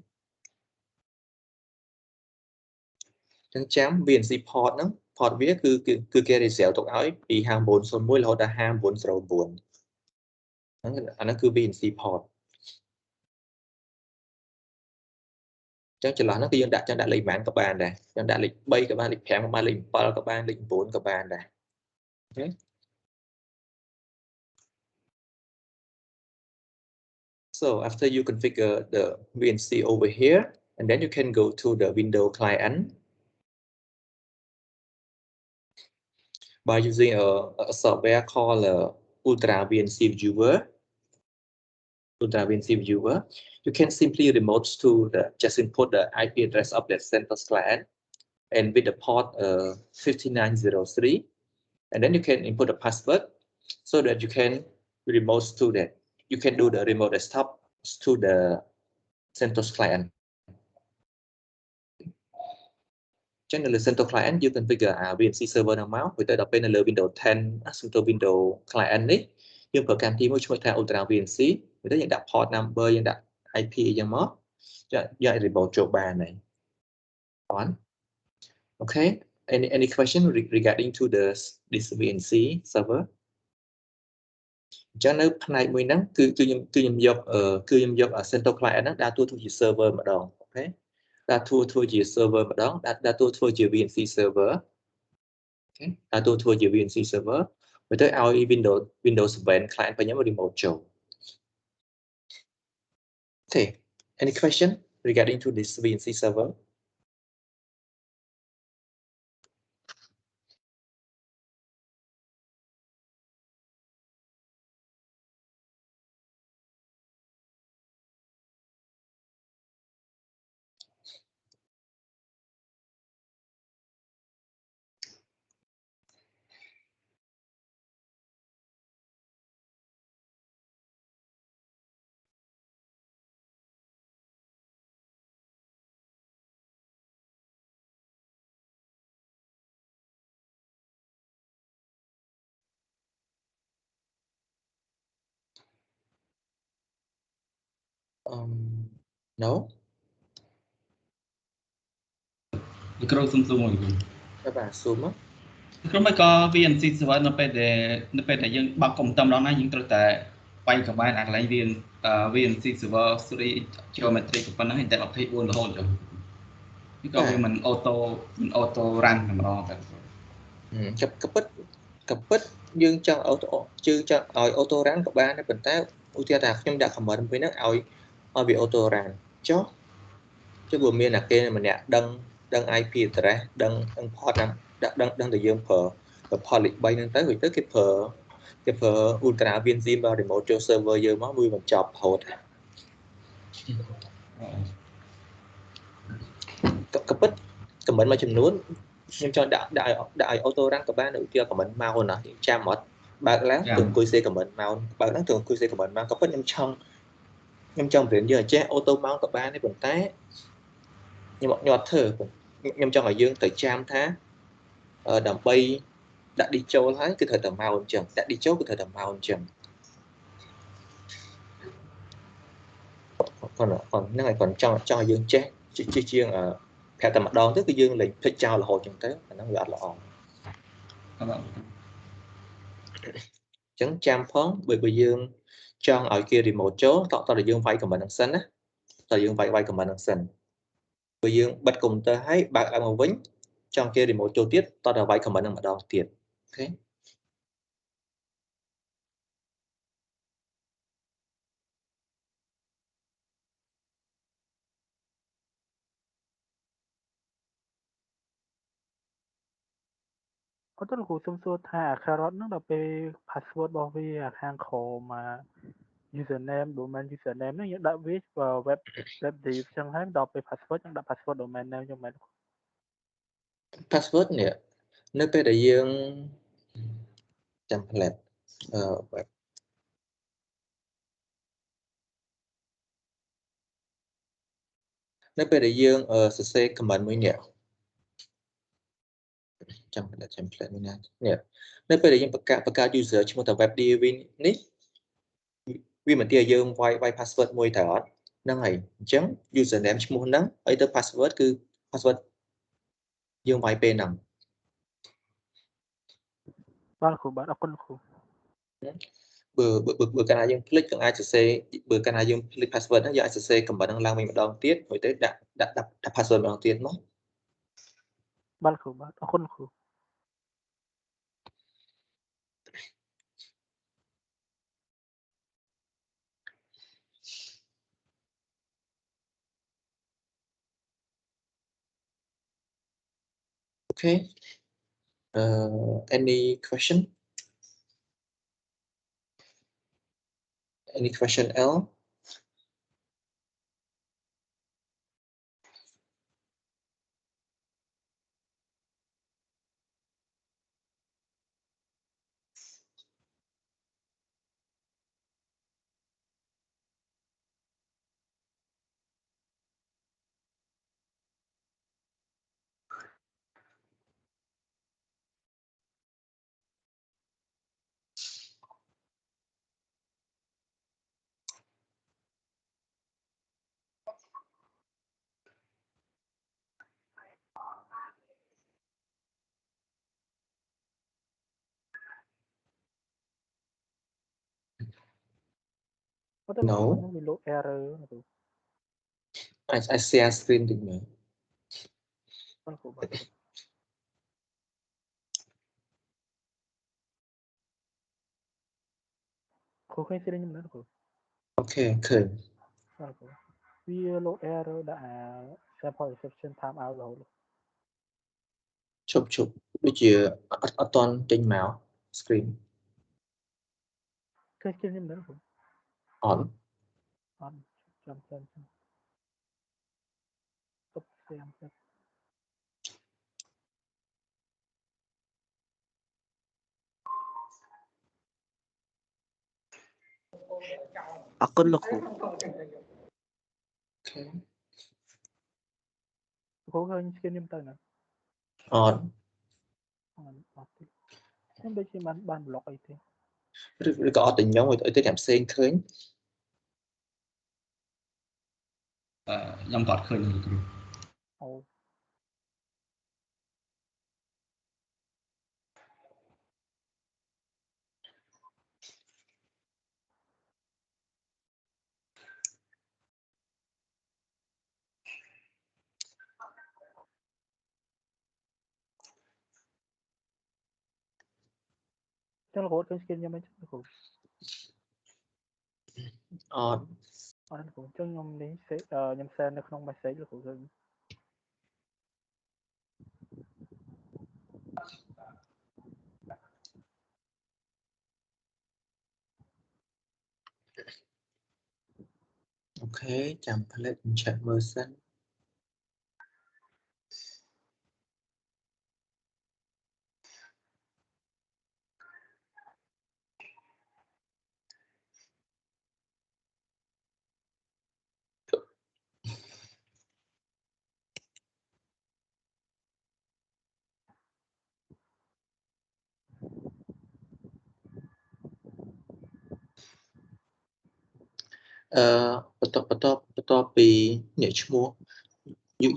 S1: Chẳng chám VNC port nó port viết cứ kia thì xéo tục áo đi hàng 401 là đã hàng 404. Nó cứ VNC port. Chắc chắn là nó cứ chẳng đã lấy mạng các bạn này, chẳng đã lịch bay các bạn, lịch phèm các bạn, lịch pal các bạn, lịch 4 các bạn này. Okay. So after you configure the VNC over here, and then you can go to the Windows client by using a software called Ultra VNC Viewer. Ultra VNC Viewer. You can simply remote to just input the IP address of that CentOS client and with the port 5903, and then you can input the password so that you can remote to that. You can do the remote desktop to the CentOS client. Trên là CentOS client you configure VNC server nào máu với tới đọc bên là Windows 10 to Windows client ấy nhưng ở càng thì mới chúng ta Ultra VNC với tới những đặt port number những đặt IP giống mất do remote chỗ bà này on. Okay, any question regarding to this VNC server? Cho nên này mình nắng cứ nhầm dọc ở CentOS client nó đã thua gì server mà đòn. Okay, đã thua gì server mà đón đã thua gì VNC server. Okay, đã thua gì VNC server. Với tới ao Windows 7 client phải nhắm vào remote chỗ. Okay, any question regarding to this VNC server? No.
S4: Micro Samsung rồi.
S1: Các bạn zoom á.
S4: ក្រុមមិនក៏ VNC server នៅពេលដែលយើងបោកកុំតំដល់ណាយើងត្រូវតែបាយកបានកន្លែង VNC server 3 geometry ប៉ុណ្ណឹងតែ24រហូតចុះនេះក៏វាមិនអូតូ run តម្រងតែ
S1: កពិតយើងចង់ឲ្យអូតូ run ក៏បានដែរប៉ុន្តែឧទាហរណ៍ថាខ្ញុំដាក់ comment ពេលហ្នឹងឲ្យវាអូតូ run ចុះបើមានអាគេម្នាក់ដឹង IP address ដឹង port ដឹងតែយើងប្រើ port លេខ3ហ្នឹងទៅគេប្រើ Ultra VNC មក remote ចូល server យើងមកមួយបញ្ចប់រហូតកពិត comment មួយចំនួនខ្ញុំចង់ដាក់ឲ្យ auto run ក៏បានឧទាហរណ៍ comment មកណាចាំអត់បើកឡើងទៅអង្គុយ say comment មកបើកឡើងទៅអង្គុយ say comment មកក៏ពិតខ្ញុំចង់រៀនយើងចេះ auto មកក៏បានទេប៉ុន្តែខ្ញុំអត់ធ្វើខ្ញុំចង់ឲ្យយើងទៅចាំថាដើម្បីដាក់ đi ចូលហើយគឺត្រូវតែមកអញ្ចឹងដាក់ đi ចូលគឺត្រូវតែមកអញ្ចឹងគាត់ហ្នឹងហើយគាត់ចង់ឲ្យយើងចេះជាងប្រាប់តែម្ដងទៅគឺយើងលេងភ្លេចចោលរហូតអញ្ចឹងទៅអាហ្នឹងវាអត់ល្អអញ្ចឹងចាំផងបើយើងចង់ឲ្យគេ remote ចូលតោះតែយើងវាយ comment ហ្នឹងសិនណាតើយើងវាយ comment ហ្នឹងសិនបើយើងបិទ computer ហើយបើកឡើងមកវិញចង់គេ remote ចូលទៀតតើវាយ comment ហ្នឹងម្ដងទៀតអូខេ
S3: có tất là khu xung xua thà carrot nó là về password bảo vệ hàng khổ mà username domain username nó đã viết vào web div chẳng hạn đọc về password chẳng đọc password domain name cho mình
S1: password nè nó về đại dương template web nó về đại dương CC command mới nè template mới nè nó về đại dương bậc cao user chúng ta web div ní vì mình tia dương vay password môi thở năng này chấm username chúng muốn nắng ấy tới password cứ password dương vay p nằm
S3: bạn khu bạn đọc con khu
S1: bữa cái này dương click con ICC bữa cái này dương click password nó giờ ICC cầm bản năng lang mình một đòn tiết rồi tới đặt password một đòn tiết mất
S3: bạn khu bạn đọc con khu
S1: okay any question else
S3: có tất là
S1: no
S3: khu nó bị lộ error
S1: I share screen được nữa
S3: bạn khu bạn khu khai sinh nhưng mà nó khu
S1: okay khởi
S3: bạn khu vì lộ error đã sample exception time out rồi
S1: chụp bây giờ ở toàn trên máu screen
S3: khai sinh nhưng mà nó khu
S1: on
S3: chậm stop xem
S2: Akun là khu
S1: okay
S3: khu khai sinh nhưng mà
S1: on
S3: nhưng bây giờ bạn block ấy thế
S1: rồi có tình nhóm rồi tới điểm sen khởi
S4: ខ្ញុំគាត់ឃើញគ្រូ
S3: អូ Chắc là có cái skin cho mấy chắc là
S1: on
S3: anh cũng cho nhom đến sẽ nhom sen nó không mà sẽ là cũng gần
S1: okay template chat versionបន្ទាប់ពីអ្នកឈ្មោះ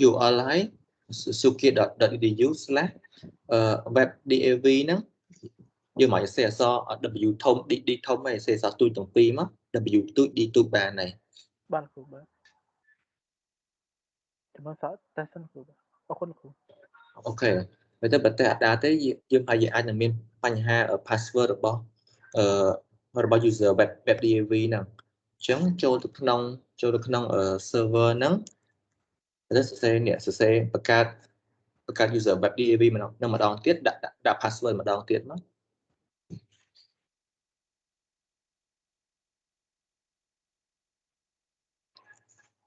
S1: URL suki.edu/web dav ហ្នឹងយើងមកសេអស w ធំ d ធំហើយសេអសទូចទាំងពីរមក w ទូច d ទូចបានហើយ
S3: ban của bạn thì nó sẽ test của bạn có con của
S1: អូខេតែទៅបើតែអត់ដែរទេយើងអាចនឹងមានបញ្ហា password របស់ user web dav ហ្នឹងអញ្ចឹងចូលទៅក្នុងserver ហ្នឹងទៅសរសេរបង្កើត បង្កើត user web DAV ម្ដងទៀតដាក់ password ម្ដងទៀតមក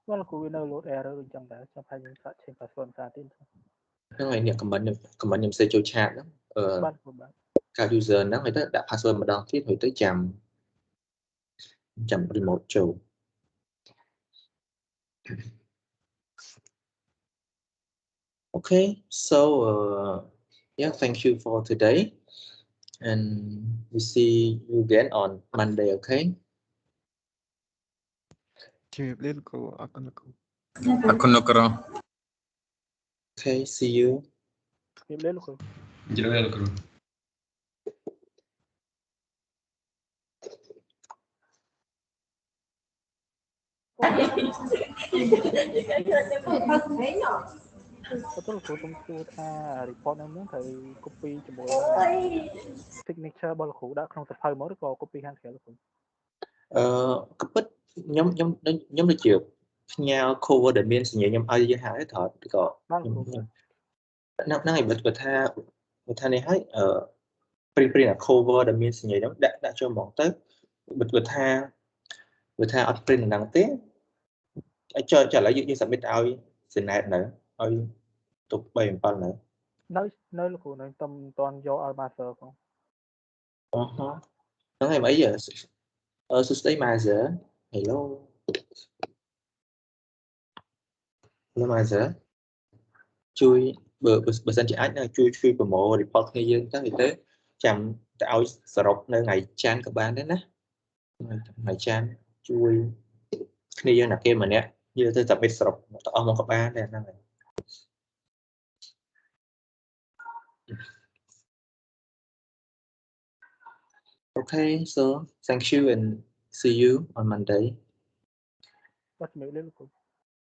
S3: គាត់លោកគ្រូវានៅ load error ដូចចឹងដែរចាំថាយើងសាក change password សាទៀត
S1: ហ្នឹងហើយនេះ comment ខ្ញុំសេចូលឆាតហ្នឹង
S3: បាទគ្រូបាទ
S1: កើត user ហ្នឹងហើយទៅដាក់ password ម្ដងទៀតហើយទៅចាំ remote ចូល Okay, so yeah, thank you for today, and we see you again on Monday. Okay.
S8: ជំរាបលាលោកគ្រូអរគុណលោកគ្រូ
S9: អរគុណលោកគ្រូ
S1: Okay, see you.
S3: ជំរាបលាលោកគ្រូ
S4: ជំរាបលាលោកគ្រូ
S3: Betulគ្រូខ្ញុំសួរថា report ហ្នឹងត្រូវ copy ជាមួយ signature របស់លោកគ្រូដាក់ក្នុងសភៅមកឬក៏ copy ខាងក្រៅលោកគ្រូ
S1: ក៏ពិតខ្ញុំដូចជាផ្ញើ cover ដែលមានសញ្ញាខ្ញុំឲ្យយើងហើយត្រូវក៏ហ្នឹងហើយបើថានេះហើយព្រីន cover ដែលមានសញ្ញាខ្ញុំដាក់ចូលមកទៅបើថាអត់ print ហ្នឹងទេចុះឥឡូវយើង submit ឲ្យ Senate នៅឲ្យទុក 3-7 នៅ
S3: លោកគ្រូនៅមិនទាន់យកឲ្យ master ផង
S1: ហ្នឹងហើយអីសួស្ដី master hello master ជួយបើសិនជាអាចជួយប្រមូល report គ្នាយើងទៅចាំទៅឲ្យសរុបនៅថ្ងៃច័ន្ទក៏បានដែរណាថ្ងៃច័ន្ទជួយគ្នាយើងណាគេម្នាក់យើងទៅ submit សរុបទៅអស់មកក៏បានដែរហ្នឹងហើយ Okay, so thank you and see you on Monday.
S3: បាទជំរាបលាលោកគ្រូ